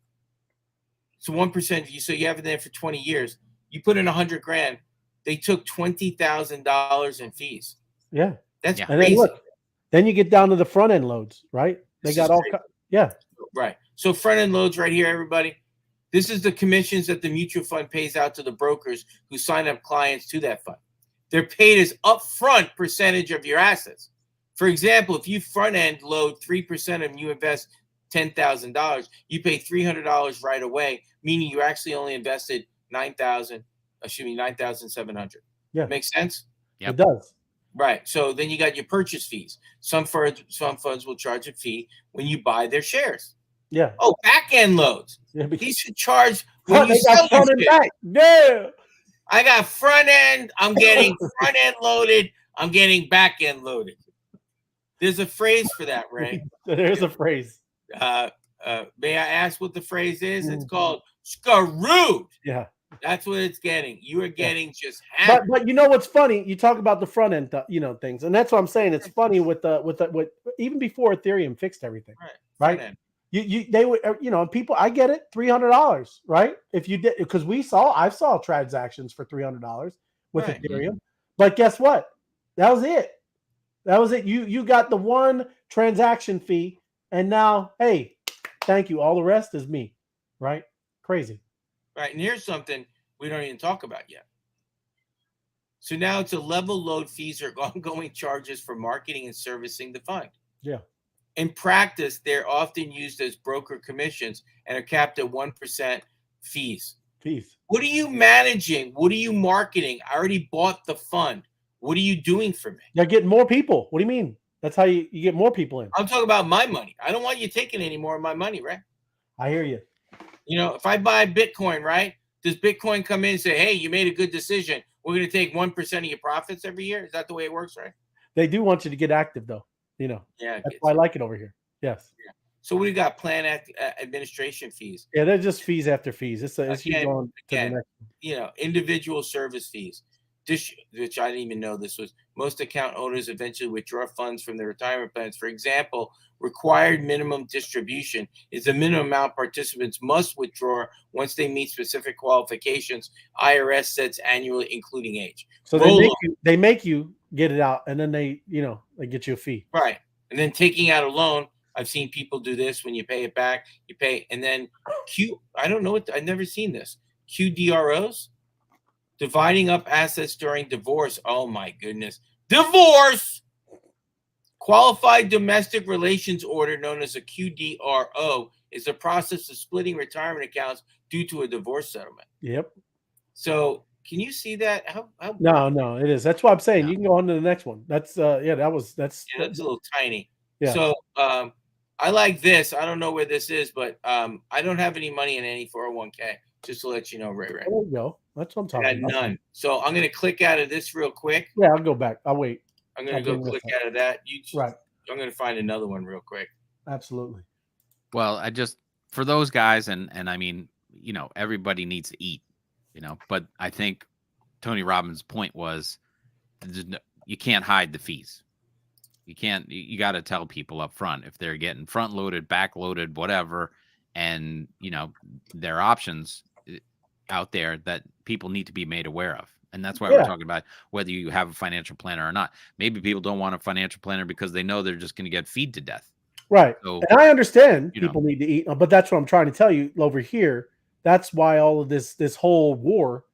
S3: So 1%, so you have it there for 20 years. You put in 100 grand. They took $20,000 in fees.
S1: Yeah.
S3: That's
S1: And
S3: crazy.
S1: then look, then you get down to the front end loads, right? They
S3: This
S1: got
S3: is
S1: all,
S3: crazy.
S1: yeah.
S3: Right. So front end loads right here, everybody. This is the commissions that the mutual fund pays out to the brokers who sign up clients to that fund. They're paid as upfront percentage of your assets. For example, if you front end load 3% and you invest $10,000, you pay $300 right away, meaning you actually only invested $9,700.
S1: Yeah.
S3: Makes sense?
S2: Yep.
S1: It does.
S3: Right. So then you got your purchase fees. Some funds will charge a fee when you buy their shares.
S1: Yeah.
S3: Oh, back end loads.
S1: Yeah,
S3: These should charge when you
S1: they
S3: sell
S1: got front
S3: your
S1: and
S3: shit.
S1: back. Yeah.
S3: I got front end. I'm getting front end loaded. I'm getting back end loaded. There's a phrase for that, Ray.
S1: There's a phrase.
S3: May I ask what the phrase is? It's called screwed.
S1: Yeah.
S3: That's what it's getting. You are getting just hammered.
S1: But you know what's funny? You talk about the front end, things, and that's what I'm saying. It's funny with even before Ethereum fixed everything,
S3: Front
S1: right?
S3: end.
S1: They would, people. I get it, $300, right? If you did, because I saw transactions for $300 with
S3: Right.
S1: Ethereum, but guess what? That was it. That was it. You got the one transaction fee, and now, hey, thank you. All the rest is me, right? Crazy.
S3: Right. And here's something we don't even talk about yet. So now it's a level load fees or ongoing charges for marketing and servicing the fund.
S1: Yeah.
S3: In practice, they're often used as broker commissions and are capped at 1% fees.
S1: Peace.
S3: What are you managing? What are you marketing? I already bought the fund. What are you doing for me?
S1: They're getting more people. What do you mean? That's how you get more people in.
S3: I'm talking about my money. I don't want you taking any more of my money, right?
S1: I hear you.
S3: If I buy Bitcoin, right? Does Bitcoin come in and say, hey, you made a good decision. We're going to take 1% of your profits every year? Is that the way it works, right?
S1: They do want you to get active, though.
S3: Yeah.
S1: That's why I like it over here. Yes.
S3: Yeah. So what do you got? Plan administration fees.
S1: Yeah, they're just fees after fees. It's you going to the
S3: Again,
S1: next.
S3: Individual service fees. This, which I didn't even know this was, most account owners eventually withdraw funds from their retirement plans. For example, required minimum distribution is the minimum amount participants must withdraw once they meet specific qualifications. IRS sets annually, including age.
S1: So they make you get it out, and then they get you a fee.
S3: Right. And then taking out a loan. I've seen people do this. When you pay it back, you pay, and then I don't know I've never seen this. QDROs. Dividing up assets during divorce. Oh my goodness. Divorce! Qualified domestic relations order, known as a QDRO, is the process of splitting retirement accounts due to a divorce settlement.
S1: Yep.
S3: So can you see that? How
S1: No, it is. That's why I'm saying you can go on to the next one. That's that's
S3: a little tiny.
S1: Yeah.
S3: So I like this. I don't know where this is, but I don't have any money in any 401k. Just to let you know, Ray.
S1: There you go. That's what I'm talking
S3: I got
S1: about.
S3: none. So I'm going to click out of this real quick.
S1: Yeah, I'll go back. I'll wait.
S3: I'm going to go click out of that.
S1: Right.
S3: I'm going to find another one real quick.
S1: Absolutely.
S2: Well, for those guys, and I mean, everybody needs to eat, but I think Tony Robbins' point was you can't hide the fees. You got to tell people up front if they're getting front loaded, back loaded, whatever. And, their options out there that people need to be made aware of. And that's why we're talking about whether you have a financial planner or not. Maybe people don't want a financial planner because they know they're just going to get feed to death.
S1: Right.
S2: So,
S1: and I understand people need to eat, but that's what I'm trying to tell you over here. that's why all of this whole war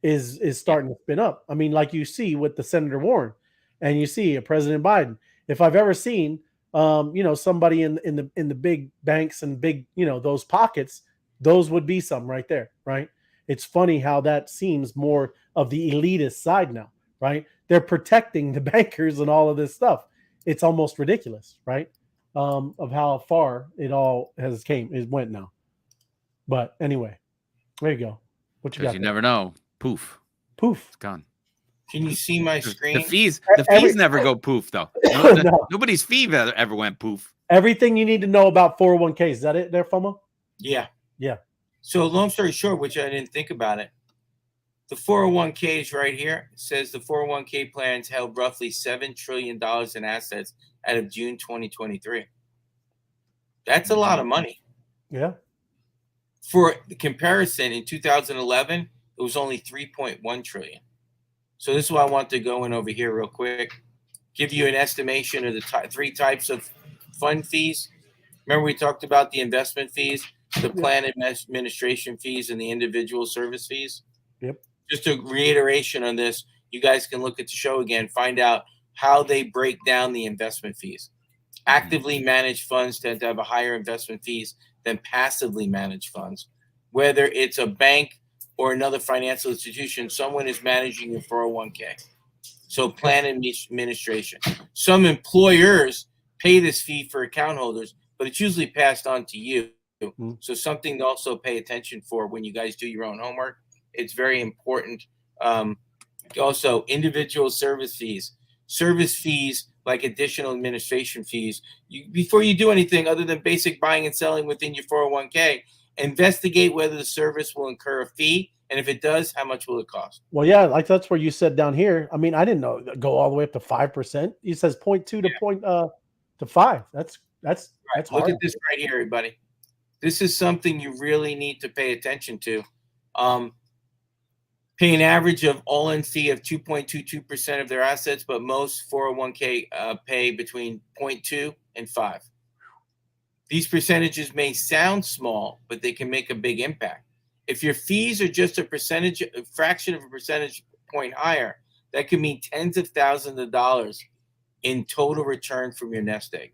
S1: is starting to spin up. I mean, like you see with the Senator Warren, and you see a President Biden. If I've ever seen, somebody in the big banks and big, those pockets, those would be some right there, right? It's funny how that seems more of the elitist side now, right? They're protecting the bankers and all of this stuff. It's almost ridiculous, right? Of how far it all went now. But anyway, there you go. What you got?
S2: You never know. Poof.
S1: Poof.
S2: It's gone.
S3: Can you see my screen?
S2: The fees never go poof though.
S1: No.
S2: Nobody's fee ever went poof.
S1: Everything you need to know about 401k. Is that it there, Fomo?
S3: Yeah.
S1: Yeah.
S3: So long story short, which I didn't think about it, the 401k is right here. It says the 401k plans held roughly $7 trillion in assets out of June 2023. That's a lot of money.
S1: Yeah.
S3: For the comparison, in 2011, it was only 3.1 trillion. So this is why I want to go in over here real quick, give you an estimation of the three types of fund fees. Remember we talked about the investment fees, the plan administration fees, and the individual service fees?
S1: Yep.
S3: Just a reiteration on this, you guys can look at the show again, find out how they break down the investment fees. Actively managed funds tend to have a higher investment fees than passively managed funds. Whether it's a bank or another financial institution, someone is managing your 401k. So plan administration. Some employers pay this fee for account holders, but it's usually passed on to you. So something to also pay attention for when you guys do your own homework. It's very important. Also, individual service fees. Service fees, like additional administration fees. Before you do anything other than basic buying and selling within your 401k, investigate whether the service will incur a fee, and if it does, how much will it cost?
S1: Well, yeah, like that's where you said down here. I mean, I didn't know go all the way up to 5%. He says 0.2 to 5. That's
S3: Look
S1: hard.
S3: at this right here, everybody. This is something you really need to pay attention to. Pay an average of all-in fee of 2.22% of their assets, but most 401k pay between 0.2 and 5. These percentages may sound small, but they can make a big impact. If your fees are just a fraction of a percentage point higher, that could mean tens of thousands of dollars in total return from your nest egg.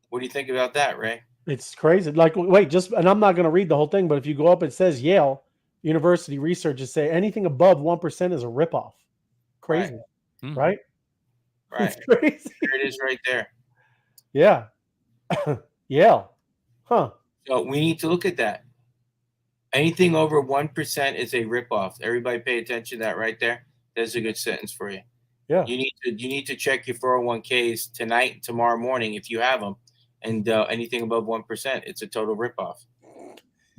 S3: What do you think about that, Ray?
S1: It's crazy. Like, wait, and I'm not going to read the whole thing, but if you go up, it says Yale University researchers say anything above 1% is a ripoff. Crazy, right?
S3: Right.
S1: It's crazy.
S3: There it is right there.
S1: Yeah. Yale. Huh.
S3: So we need to look at that. Anything over 1% is a ripoff. Everybody pay attention to that right there. That's a good sentence for you.
S1: Yeah.
S3: You need to check your 401ks tonight and tomorrow morning if you have them. And anything above 1%, it's a total ripoff.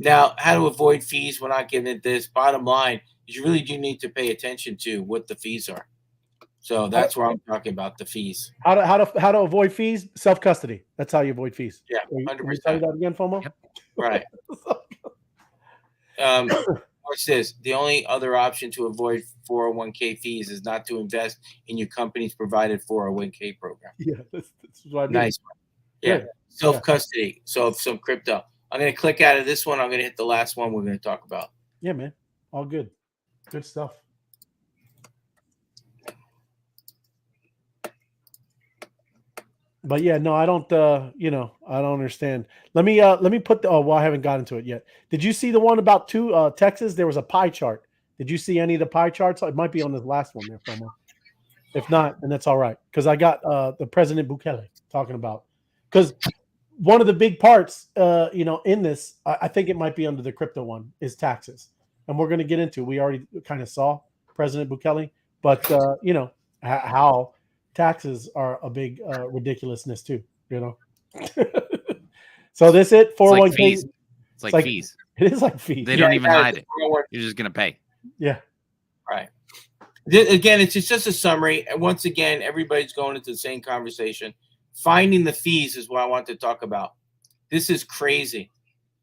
S3: Now, how to avoid fees? We're not getting into this. Bottom line is you really do need to pay attention to what the fees are. So that's where I'm talking about the fees.
S1: How to avoid fees? Self-custody. That's how you avoid fees.
S3: Yeah,
S1: 100%.
S3: 100%.
S1: Say that again, Fomo?
S2: Yep.
S3: Right. What's this? The only other option to avoid 401k fees is not to invest in your company's provided 401k program.
S1: Yeah, that's what I mean.
S3: Nice. Yeah. Self-custody. So some crypto. I'm going to click out of this one. I'm going to hit the last one we're going to talk about.
S1: Yeah, man. All good. Good stuff. But yeah, no, I don't I don't understand. Let me put I haven't gotten to it yet. Did you see the one about Texas? There was a pie chart. Did you see any of the pie charts? It might be on this last one there, Fomo. If not, then that's all right. Because I got the President Bukele talking about, because one of the big parts, in this, I think it might be under the crypto one, is taxes. And we're going to get into, we already kind of saw President Bukele, but, how taxes are a big ridiculousness too, So this it, 401k.
S2: It's like fees.
S1: It is like fees.
S2: They don't even hide it. You're just going to pay.
S1: Yeah.
S3: Right. Again, it's just a summary. And once again, everybody's going into the same conversation. Finding the fees is what I want to talk about. This is crazy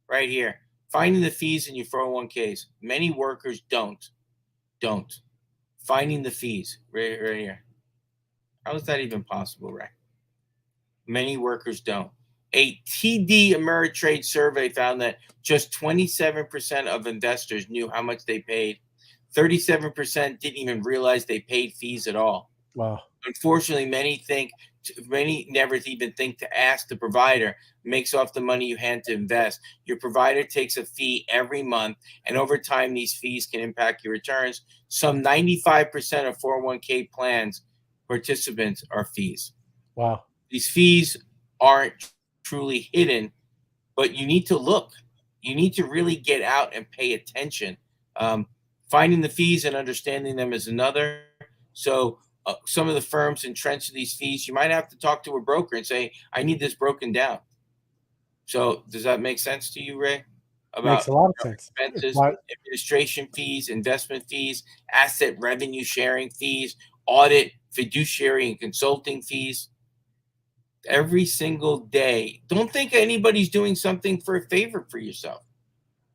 S3: right here. Finding the fees in your 401ks. Many workers don't. Finding the fees right here. How is that even possible, Ray? Many workers don't. A TD Ameritrade survey found that just 27% of investors knew how much they paid. 37% didn't even realize they paid fees at all.
S1: Wow.
S3: Unfortunately, many never even think to ask the provider, makes off the money you hand to invest. Your provider takes a fee every month, and over time, these fees can impact your returns. Some 95% of 401k plans participants are fees.
S1: Wow.
S3: These fees aren't truly hidden, but you need to look. You need to really get out and pay attention. Finding the fees and understanding them is another. So some of the firms entrench these fees. You might have to talk to a broker and say, I need this broken down. So does that make sense to you, Ray? About
S1: Makes a lot of sense.
S3: expenses, administration fees, investment fees, asset revenue sharing fees, audit, fiduciary, and consulting fees. Every single day. Don't think anybody's doing something for a favor for yourself.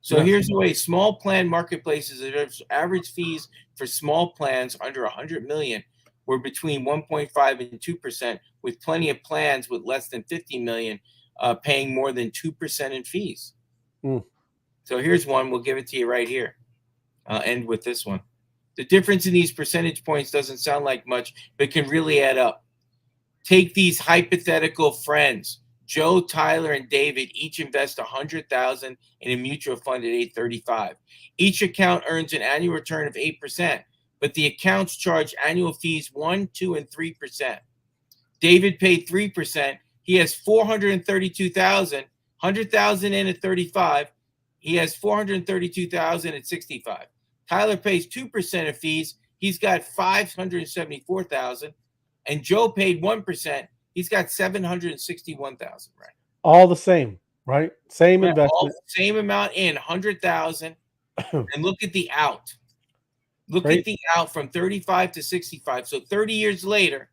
S3: So here's the way: small plan marketplaces, average fees for small plans under 100 million were between 1.5 and 2%, with plenty of plans with less than 50 million paying more than 2% in fees. So here's one. We'll give it to you right here. I'll end with this one. The difference in these percentage points doesn't sound like much, but can really add up. Take these hypothetical friends. Joe, Tyler, and David each invest $100,000 in a mutual fund at 835. Each account earns an annual return of 8%, but the accounts charge annual fees 1%, 2%, and 3%. David paid 3%. He has $432,000, $100,000 in at 35. He has $432,000 at 65. Tyler pays 2% of fees. He's got $574,000. And Joe paid 1%. He's got $761,000, right?
S1: All the same, right? Same investment.
S3: All the same amount in, $100,000. And look at the out. Look at the out from 35 to 65. So 30 years later,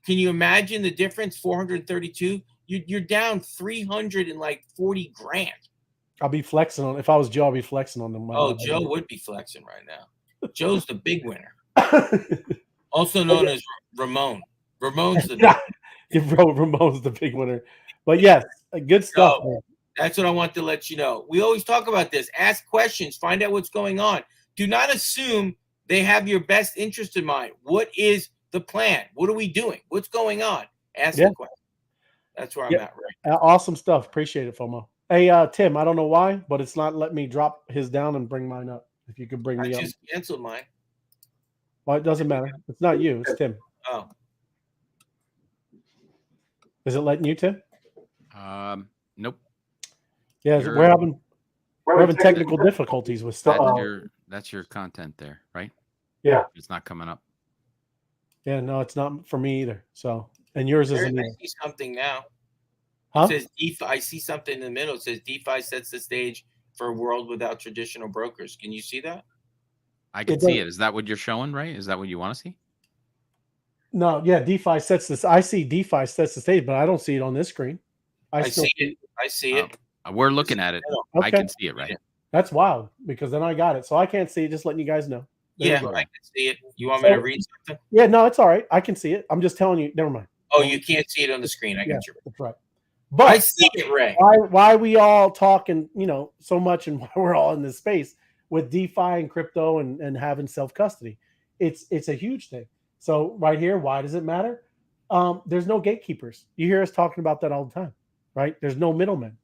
S3: can you imagine the difference? 432. You're down 340 grand.
S1: I'll be flexing on. If I was Joe, I'll be flexing on them.
S3: Oh, Joe would be flexing right now. Joe's the big winner. Also known as Ramon. Ramon's the big winner.
S1: Ramon's the big winner. But yes, good stuff.
S3: So, that's what I want to let you know. We always talk about this. Ask questions. Find out what's going on. Do not assume they have your best interest in mind. What is the plan? What are we doing? What's going on? Ask the question. That's where I'm at, right?
S1: Awesome stuff. Appreciate it, FOMO. Hey, Tim, I don't know why, but it's not letting me drop his down and bring mine up. If you could bring me up.
S3: I just canceled mine.
S1: Well, it doesn't matter. It's not you. It's Tim.
S3: Oh.
S1: Is it letting you, Tim?
S2: Nope.
S1: Yeah, we're having technical difficulties with stuff.
S2: That's your content there, right?
S1: Yeah.
S2: It's not coming up.
S1: Yeah, no, it's not for me either. So, and yours isn't either.
S3: I see something now.
S1: Huh?
S3: It says DeFi. I see something in the middle. It says DeFi sets the stage for a world without traditional brokers. Can you see that?
S2: I can see it. Is that what you're showing, right? Is that what you want to see?
S1: No, yeah, DeFi sets this. I see DeFi sets the stage, but I don't see it on this screen.
S3: I see it. I see it.
S2: We're looking at it.
S1: Okay.
S2: I can see it, right?
S1: That's wild because then I got it. So I can't see it. Just letting you guys know.
S3: Yeah, I can see it. You want me to read something?
S1: Yeah, no, it's all right. I can see it. I'm just telling you. Never mind.
S3: Oh, you can't see it on the screen. I got you.
S1: That's right. But
S3: I see it, Ray.
S1: Why we all talking, so much, and why we're all in this space with DeFi and crypto and having self-custody. It's a huge thing. So right here, why does it matter? There's no gatekeepers. You hear us talking about that all the time, right? There's no middlemen.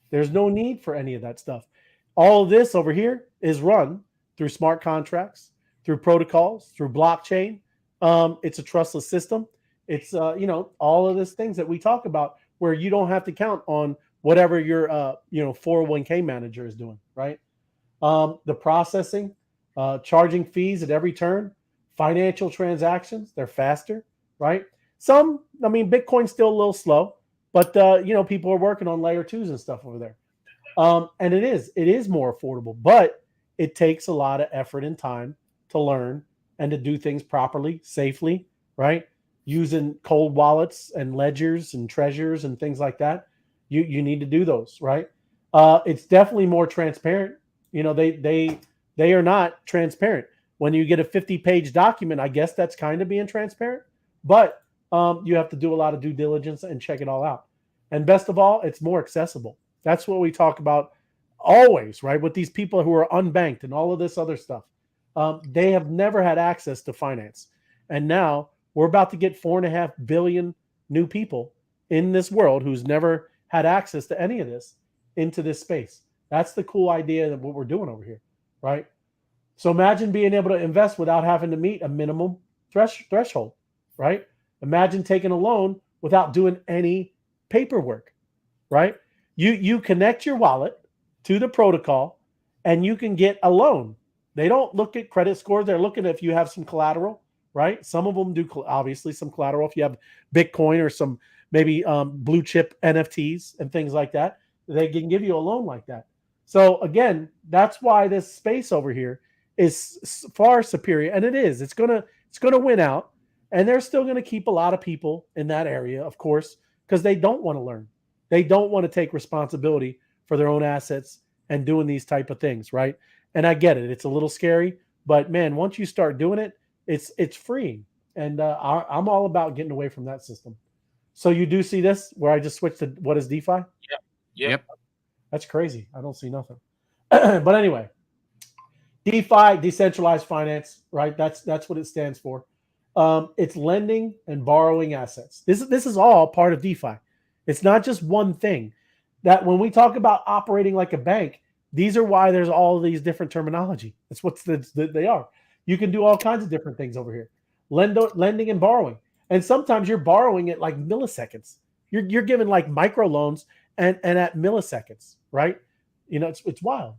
S1: There's no need for any of that stuff. All of this over here is run through smart contracts, through protocols, through blockchain. It's a trustless system. It's all of these things that we talk about where you don't have to count on whatever your 401k manager is doing, right? The processing, charging fees at every turn, financial transactions, they're faster, right? Bitcoin's still a little slow, but people are working on layer 2s and stuff over there. And it is more affordable, but it takes a lot of effort and time to learn and to do things properly, safely, right? Using cold wallets and ledgers and treasures and things like that. You need to do those, right? It's definitely more transparent. They are not transparent. When you get a 50-page document, I guess that's kind of being transparent, but you have to do a lot of due diligence and check it all out. And best of all, it's more accessible. That's what we talk about always, right? With these people who are unbanked and all of this other stuff. They have never had access to finance. And now we're about to get 4.5 billion new people in this world who's never had access to any of this into this space. That's the cool idea of what we're doing over here, right? So imagine being able to invest without having to meet a minimum threshold, right? Imagine taking a loan without doing any paperwork, right? You connect your wallet to the protocol and you can get a loan. They don't look at credit scores. They're looking at if you have some collateral, right? Some of them do obviously some collateral. If you have Bitcoin or some maybe blue chip NFTs and things like that, they can give you a loan like that. So again, that's why this space over here is far superior, and it is. It's gonna win out, and they're still gonna keep a lot of people in that area, of course, because they don't want to learn. They don't want to take responsibility for their own assets and doing these type of things, right? And I get it. It's a little scary, but man, once you start doing it, it's freeing. And I'm all about getting away from that system. So you do see this where I just switched to what is DeFi?
S2: Yep.
S1: That's crazy. I don't see nothing. But anyway, DeFi, decentralized finance, right? That's what it stands for. It's lending and borrowing assets. This is all part of DeFi. It's not just one thing. That when we talk about operating like a bank, these are why there's all these different terminology. That's what they are. You can do all kinds of different things over here. Lending and borrowing. And sometimes you're borrowing at like milliseconds. You're giving like micro loans and at milliseconds, right? You know, it's wild.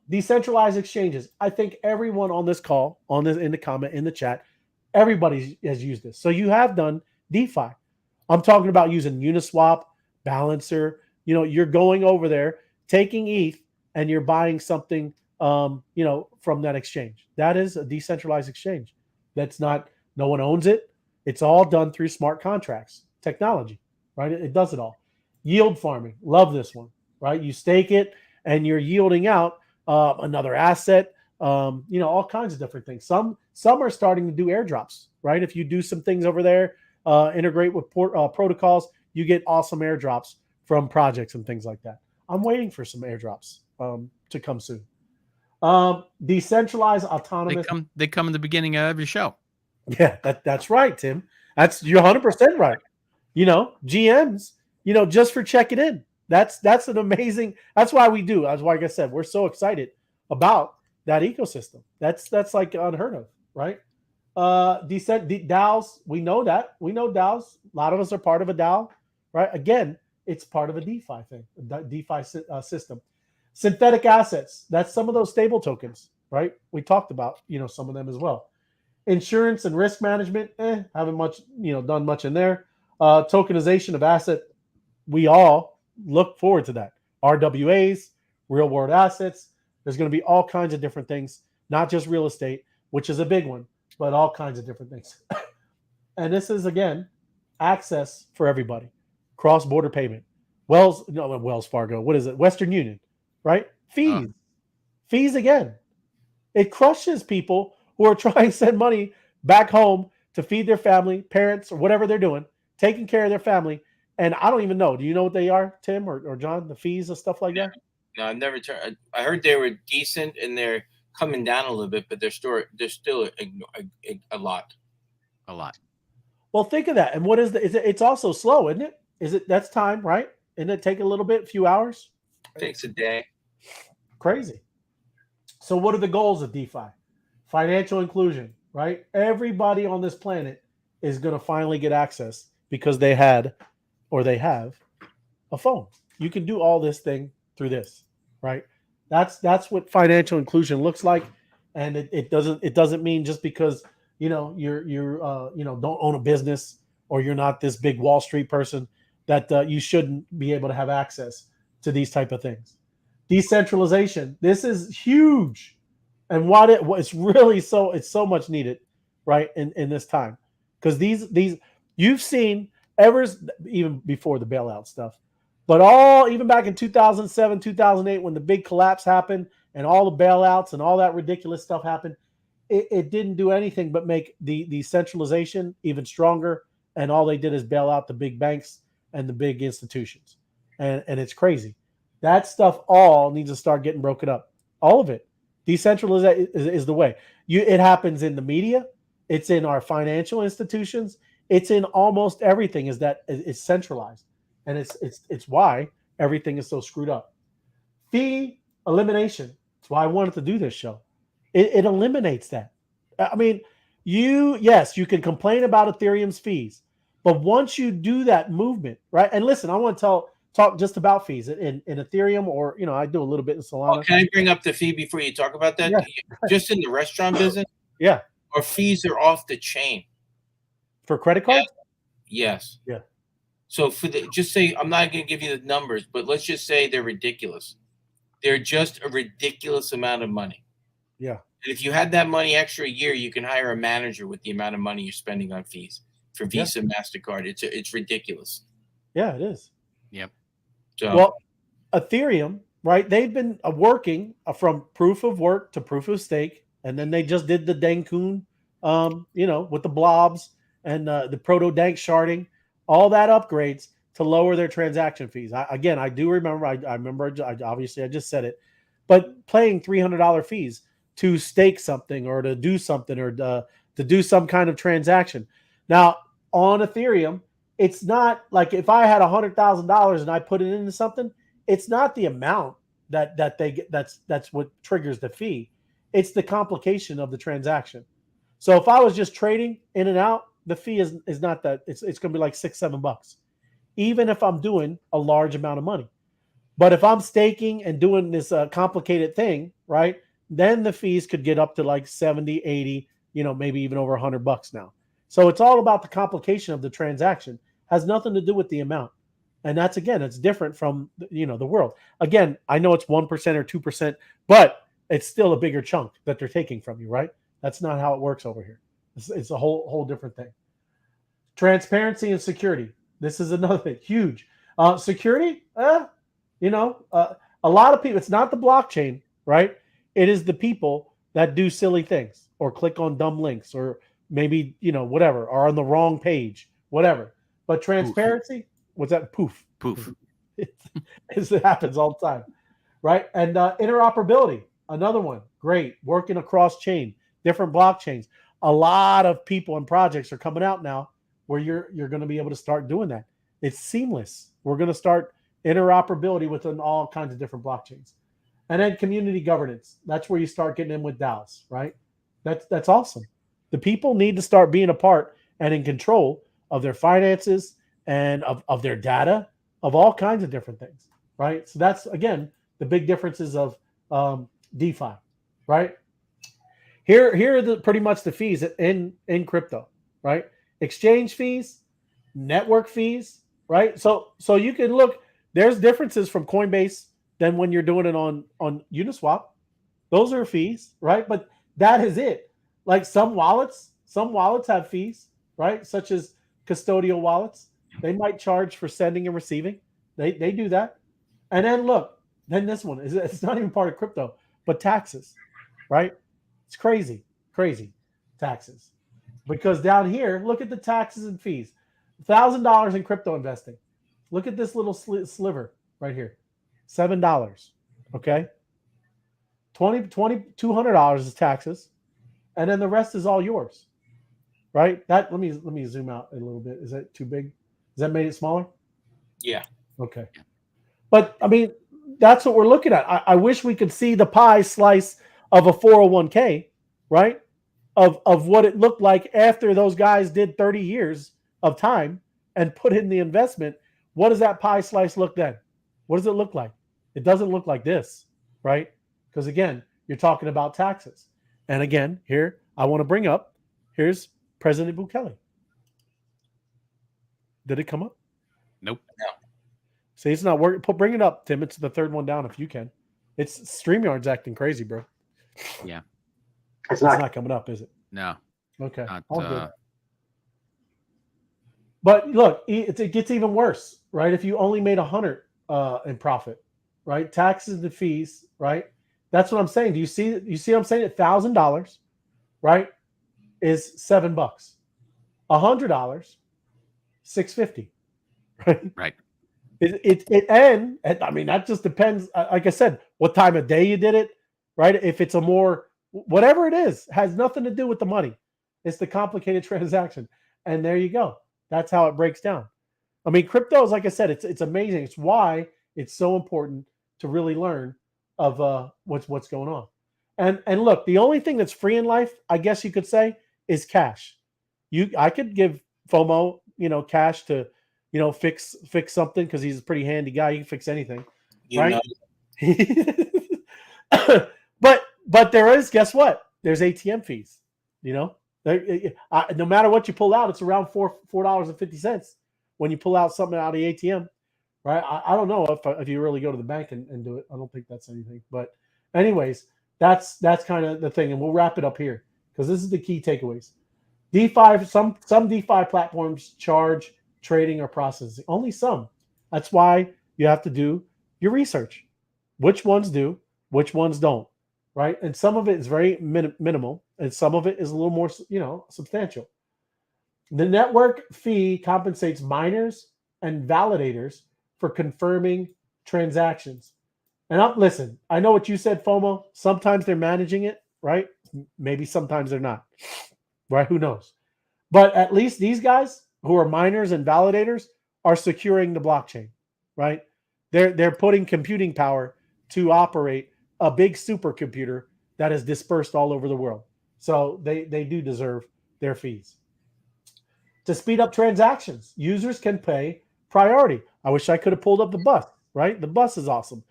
S1: Decentralized exchanges. I think everyone on this call, in the comment, in the chat, everybody has used this. So you have done DeFi. I'm talking about using Uniswap, Balancer. You know, you're going over there, taking ETH, and you're buying something, from that exchange. That is a decentralized exchange. That's not, no one owns it. It's all done through smart contracts, technology, right? It does it all. Yield farming. Love this one, right? You stake it and you're yielding out another asset, all kinds of different things. Some are starting to do airdrops, right? If you do some things over there, integrate with protocols, you get awesome airdrops from projects and things like that. I'm waiting for some airdrops to come soon. Decentralized autonomous.
S2: They come in the beginning of every show.
S1: Yeah, that's right, Tim. You're 100% right. GMs, just for checking in. That's an amazing. That's why we do. That's why, like I said, we're so excited about that ecosystem. That's like unheard of, right? DAOs, we know that. We know DAOs. A lot of us are part of a DAO, right? Again, it's part of a DeFi thing, a DeFi system. Synthetic assets. That's some of those stable tokens, right? We talked about, some of them as well. Insurance and risk management, haven't much, done much in there. Tokenization of asset. We all look forward to that. RWAs, real world assets. There's going to be all kinds of different things, not just real estate, which is a big one, but all kinds of different things. And this is, again, access for everybody. Cross-border payment. Wells Fargo. What is it? Western Union, right? Fees. Fees again. It crushes people who are trying to send money back home to feed their family, parents, or whatever they're doing, taking care of their family. And I don't even know. Do you know what they are, Tim or John? The fees and stuff like that?
S3: No, I've never tried. I heard they were decent and they're coming down a little bit, but they're still a lot.
S2: A lot.
S1: Well, think of that. And what is it's also slow, isn't it? That's time, right? Isn't it take a little bit, a few hours?
S3: Takes a day.
S1: Crazy. So what are the goals of DeFi? Financial inclusion, right? Everybody on this planet is going to finally get access because they have a phone. You can do all this thing through this, right? That's what financial inclusion looks like. And it doesn't mean just because, you're don't own a business or you're not this big Wall Street person that you shouldn't be able to have access to these type of things. Decentralization. This is huge. And it's really it's so much needed, right, in this time. Because these you've seen even before the bailout stuff, but even back in 2007, 2008, when the big collapse happened and all the bailouts and all that ridiculous stuff happened, it didn't do anything but make the centralization even stronger. And all they did is bail out the big banks and the big institutions. And it's crazy. That stuff all needs to start getting broken up. All of it. Decentralization is the way. It happens in the media. It's in our financial institutions. It's in almost everything. It's centralized, and it's why everything is so screwed up. Fee elimination. That's why I wanted to do this show. It eliminates that. I mean, you can complain about Ethereum's fees, but once you do that movement, right? And listen, I want to talk just about fees in Ethereum, or I do a little bit in Solana.
S3: Oh, can I bring up the fee before you talk about that?
S1: Yeah.
S3: Just in the restaurant business,
S1: Yeah.
S3: our fees are off the chain.
S1: For credit cards?
S3: Yes.
S1: Yeah.
S3: So just say, I'm not going to give you the numbers, but let's just say they're ridiculous. They're just a ridiculous amount of money.
S1: Yeah.
S3: And if you had that money extra a year, you can hire a manager with the amount of money you're spending on fees for Visa, MasterCard. It's ridiculous.
S1: Yeah, it is.
S2: Yep.
S3: So,
S1: well, Ethereum, right? They've been working from proof of work to proof of stake, and then they just did the Dankun, with the blobs and the proto dank sharding, all that upgrades to lower their transaction fees. I do remember. I remember. Obviously, I just said it, but paying $300 fees to stake something or to do something or to do some kind of transaction. Now on Ethereum, it's not like if I had $100,000 and I put it into something, it's not the amount that they get. That's what triggers the fee. It's the complication of the transaction. So if I was just trading in and out, the fee is not that. It's going to be like $6-7, even if I'm doing a large amount of money. But if I'm staking and doing this complicated thing, right, then the fees could get up to like 70, 80, maybe even over $100 now. So it's all about the complication of the transaction. Has nothing to do with the amount. And that's, again, it's different from, the world. Again, I know it's 1% or 2%, but it's still a bigger chunk that they're taking from you, right? That's not how it works over here. It's a whole different thing. Transparency and security. This is another thing. Huge. Security, a lot of people, it's not the blockchain, right? It is the people that do silly things or click on dumb links or maybe, whatever, are on the wrong page, whatever. But transparency, what's that? Poof. It happens all the time, right? And interoperability, another one. Great. Working across chain, different blockchains. A lot of people and projects are coming out now where you're going to be able to start doing that. It's seamless. We're going to start interoperability within all kinds of different blockchains. And then community governance. That's where you start getting in with DAOs, right? That's awesome. The people need to start being a part and in control of their finances and of their data, of all kinds of different things, right? So that's, again, the big differences of DeFi, right? Here are pretty much the fees in crypto, right? Exchange fees, network fees, right? So you can look, there's differences from Coinbase than when you're doing it on Uniswap. Those are fees, right? But that is it. Like some wallets have fees, right? Such as custodial wallets. They might charge for sending and receiving. They do that. And then look, then this one it's not even part of crypto, but taxes, right? It's crazy taxes. Because down here, look at the taxes and fees. $1,000 in crypto investing. Look at this little sliver right here. $7. Okay. $200 is taxes. And then the rest is all yours. Right? Let me zoom out a little bit. Is that too big? Has that made it smaller?
S3: Yeah.
S1: Okay. But I mean, that's what we're looking at. I wish we could see the pie slice of a 401k, right? Of what it looked like after those guys did 30 years of time and put in the investment. What does that pie slice look then? What does it look like? It doesn't look like this, right? Because again, you're talking about taxes. And again, here, I want to bring up, here's President Bukele. Did it come up?
S2: Nope.
S3: No.
S1: See, it's not working. Bring it up, Tim. It's the third one down if you can. It's StreamYard's acting crazy, bro.
S2: Yeah.
S1: It's not coming up, is it?
S2: No.
S1: Okay.
S2: Not,
S1: All good. But look, it gets even worse, right? If you only made 100 in profit, right? Taxes and fees, right? That's what I'm saying. Do you see what I'm saying? $1,000, right, is $7. $100, $650. right?
S2: Right.
S1: And I mean, that just depends. Like I said, what time of day you did it, right? If it's a more, whatever it is, has nothing to do with the money. It's the complicated transaction. And there you go. That's how it breaks down. I mean, crypto is, like I said, it's amazing. It's why it's so important to really learn of what's going on. And look, the only thing that's free in life, I guess you could say, is cash. I could give Fomo, cash to, fix something because he's a pretty handy guy. You can fix anything, right? But there is, guess what? There's ATM fees. No matter what you pull out, it's around $4.50 when you pull out something out of the ATM, right? I don't know if you really go to the bank and do it. I don't think that's anything. But anyways, that's kind of the thing, and we'll wrap it up here because this is the key takeaways. DeFi, some DeFi platforms charge trading or processing. Only some. That's why you have to do your research. Which ones do, which ones don't, right? And some of it is very minimal, and some of it is a little more, substantial. The network fee compensates miners and validators for confirming transactions. And listen, I know what you said, FOMO. Sometimes they're managing it, right? Maybe sometimes they're not, right? Who knows? But at least these guys who are miners and validators are securing the blockchain, right? They're putting computing power to operate a big supercomputer that is dispersed all over the world. So they do deserve their fees. To speed up transactions, users can pay priority. I wish I could have pulled up the bus, right? The bus is awesome.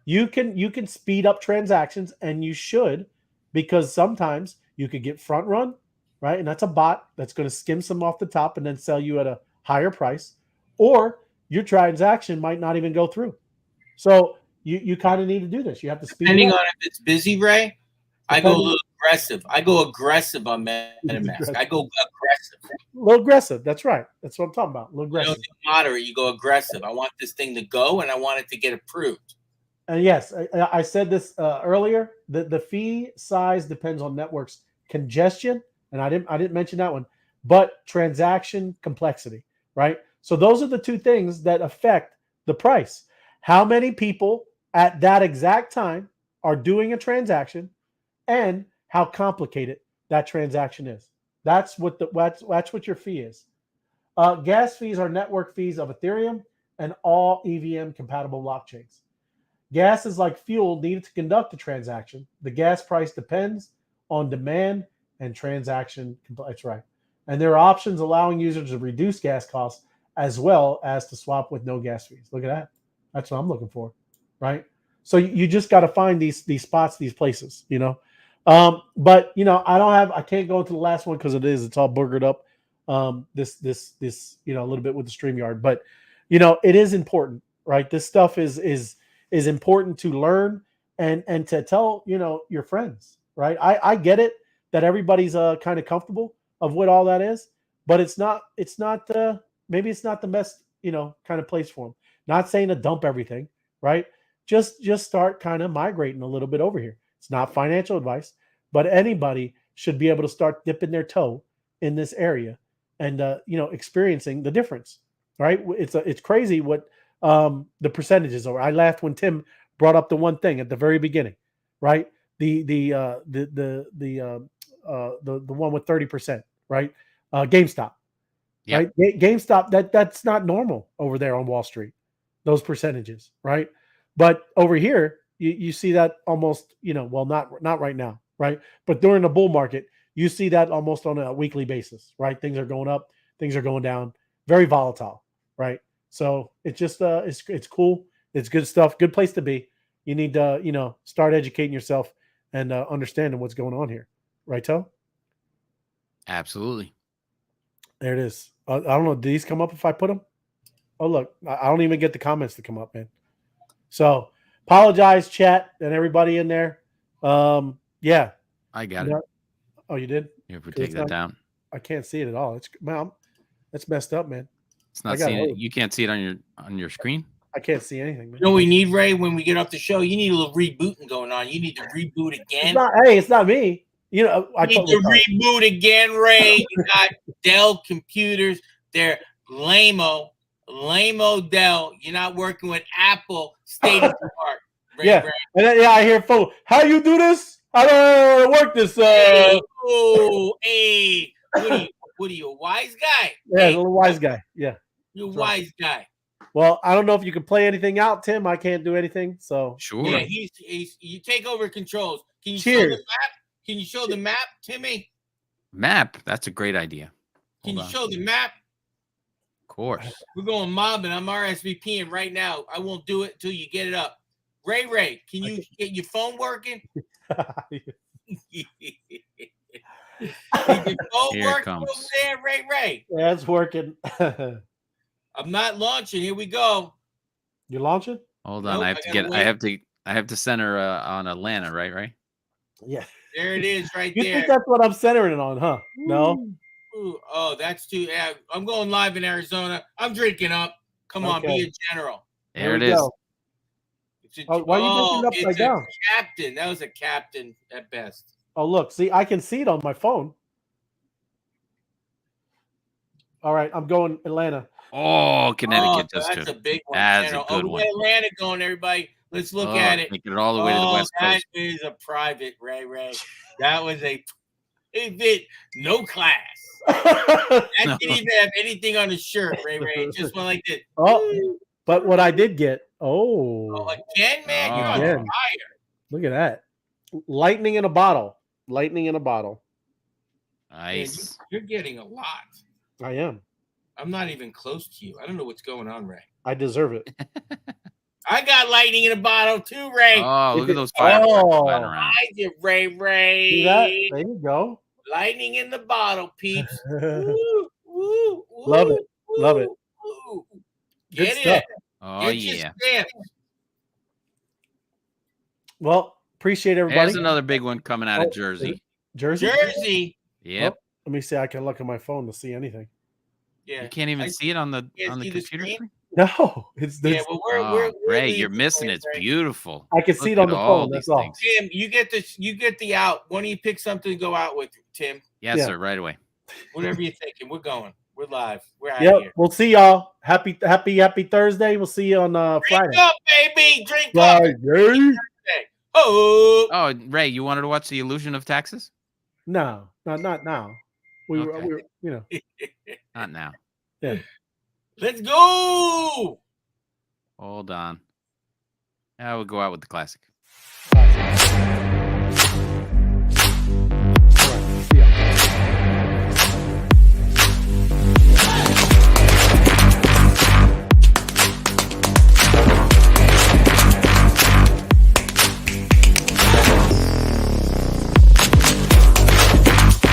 S1: You can speed up transactions, and you should, because sometimes you could get front run, right? And that's a bot that's going to skim some off the top and then sell you at a higher price, or your transaction might not even go through. So you kind of need to do this. You have to speed
S3: Depending
S1: it up.
S3: on if it's busy, Ray, I go a little aggressive. I go aggressive on MetaMask. I go aggressive.
S1: A little aggressive. That's right. That's what I'm talking about. A little
S3: You
S1: aggressive.
S3: don't do moderate. You go aggressive. I want this thing to go, and I want it to get approved.
S1: And yes, I said this earlier. The fee size depends on network's congestion, and I didn't mention that one, but transaction complexity, right? So those are the two things that affect the price. How many people at that exact time are doing a transaction, and how complicated that transaction is. That's what your fee is. Gas fees are network fees of Ethereum and all EVM compatible blockchains. Gas is like fuel needed to conduct a transaction. The gas price depends on demand and transaction. That's right. And there are options allowing users to reduce gas costs as well as to swap with no gas fees. Look at that. That's what I'm looking for, right? So you just got to find these spots, these places, But I can't go into the last one because it's all boogered up. This a little bit with the StreamYard, but it is important, right? This stuff is important to learn and to tell your friends, right? I get it that everybody's kind of comfortable of what all that is, but it's not maybe it's not the best kind of place for them. Not saying to dump everything, right? Just start kind of migrating a little bit over here. It's not financial advice, but anybody should be able to start dipping their toe in this area and experiencing the difference, right? It's crazy what the percentages are. I laughed when Tim brought up the one thing at the very beginning, right? The one with 30%, right? GameStop,
S2: Yep.
S1: right? GameStop, that's not normal over there on Wall Street, those percentages, right? But over here, you see that almost, not right now, right? But during the bull market, you see that almost on a weekly basis, right? Things are going up, things are going down, very volatile, right? So it's just it's cool, it's good stuff, good place to be. You need to start educating yourself and understanding what's going on here, right, Toe?
S2: Absolutely.
S1: There it is. I don't know. Do these come up if I put them? Oh, look, I don't even get the comments to come up, man. So apologize, chat, and everybody in there. Yeah.
S2: I got it.
S1: Oh, you did?
S2: You have to take that down.
S1: I can't see it at all. That's messed up, man.
S2: It's not seeing it. You can't see it on your screen.
S1: I can't see anything, man.
S3: You know what we need, Ray, when we get off the show? You need a little rebooting going on. You need to reboot again.
S1: It's not me. I
S3: need to reboot again, Ray. You got Dell computers. They're lame-o. Lame Odell. You're not working with Apple State of the Art.
S1: Yeah. And then, I hear Fomo. How you do this? I don't work this.
S3: Hey, what are you, a wise guy?
S1: Yeah,
S3: Hey,
S1: a little wise guy. Yeah.
S3: you're a
S1: That's right.
S3: wise guy.
S1: Well, I don't know if you can play anything out, Tim. I can't do anything. So
S2: Sure.
S3: Yeah, he's you take over controls. Can you show
S1: Cheers.
S3: the map? Can you show the map, Timmy?
S2: Map. That's a great idea.
S3: Can
S2: Hold
S3: you
S2: on.
S3: show the map?
S2: Of course.
S3: We're going mobbing. I'm RSVPing right now. I won't do it until you get it up. Ray, can you get your phone working? Is your phone
S2: Here it
S3: working
S2: comes.
S3: over there, Ray?
S1: yeah, it's working.
S3: I'm not launching. Here we go.
S1: You launching?
S2: Hold on.
S3: Nope,
S2: I have
S3: I
S2: to
S3: gotta
S2: get.
S3: wait.
S2: I have to center on Atlanta. Right.
S1: Yeah.
S3: There it is, right
S1: You
S3: there.
S1: think that's what I'm centering it on, huh? No.
S3: Ooh, oh, that's too. Yeah, I'm going live in Arizona. I'm drinking up. Come on,
S1: Okay.
S3: be a general.
S2: There it
S1: we
S2: is.
S1: go.
S3: It's a,
S1: Why are you drinking
S3: it's
S1: upside down?
S3: a captain. That was a captain at best.
S1: Oh, look. See, I can see it on my phone. All right, I'm going Atlanta.
S2: Oh, Connecticut
S3: Oh,
S2: just
S3: that's
S2: took.
S3: a big one.
S2: That's a
S3: General.
S2: good
S3: we
S2: one.
S3: got Atlanta going, everybody. Let's look at it.
S2: Making it all the way to the West
S3: that
S2: Coast.
S3: is a private, Ray. That was a bit no class. That didn't even have anything on his shirt, Ray. It just went like this.
S1: Oh, but what I did get.
S3: Oh, again, man, you're on
S1: Again.
S3: fire.
S1: Look at that. Lightning in a bottle. Lightning in a bottle.
S3: Man,
S2: Nice.
S3: you're getting a lot.
S1: I am.
S3: I'm not even close to you. I don't know what's going on, Ray.
S1: I deserve it.
S3: I got lightning in a bottle too, Ray.
S2: Oh, look
S1: Is
S2: at
S1: it-
S2: those fireworks
S1: Oh.
S2: flying around.
S3: I did, Ray.
S1: See that? There you go.
S3: Lightning in the bottle, peeps. Woo, woo,
S1: Love it.
S3: woo,
S1: Love it.
S3: woo.
S1: Good
S3: Get
S1: stuff.
S3: it.
S2: Oh
S3: Get your
S2: yeah.
S3: stamps.
S1: Well, appreciate everybody.
S2: There's another big one coming out
S1: Oh,
S2: of Jersey.
S1: Jersey.
S3: Jersey.
S2: Yep.
S1: Oh, let me see. I can look at my phone to see anything.
S3: Yeah.
S2: You can't even
S3: I
S2: see it on the
S3: can't see the
S2: computer
S3: screen?
S2: screen.
S1: No, it's
S3: Yeah,
S1: this.
S3: well,
S2: Oh,
S3: we're
S2: Ray,
S3: leaving
S2: you're missing it. It's
S3: Ray.
S2: beautiful.
S1: I can see it
S2: Look
S1: on the
S2: at all
S1: phone. That's
S2: these
S1: all.
S2: things.
S3: Tim, you get this. You get the out. Why don't you pick something to go out with, Tim?
S2: Yes,
S1: Yeah.
S2: sir. Right away.
S3: Whatever you're thinking. We're going. We're live. We're out
S1: Yep.
S3: here.
S1: We'll see y'all. Happy Thursday. We'll see you on
S3: Drink
S1: Friday.
S3: up, baby. Drink up.
S1: Friday.
S3: Oh.
S2: Oh, Ray, you wanted to watch The Illusion of Taxes?
S1: No, not now. We were,
S2: Okay.
S1: you know.
S2: Not now.
S3: Let's go.
S2: Hold on. I will go out with the classic.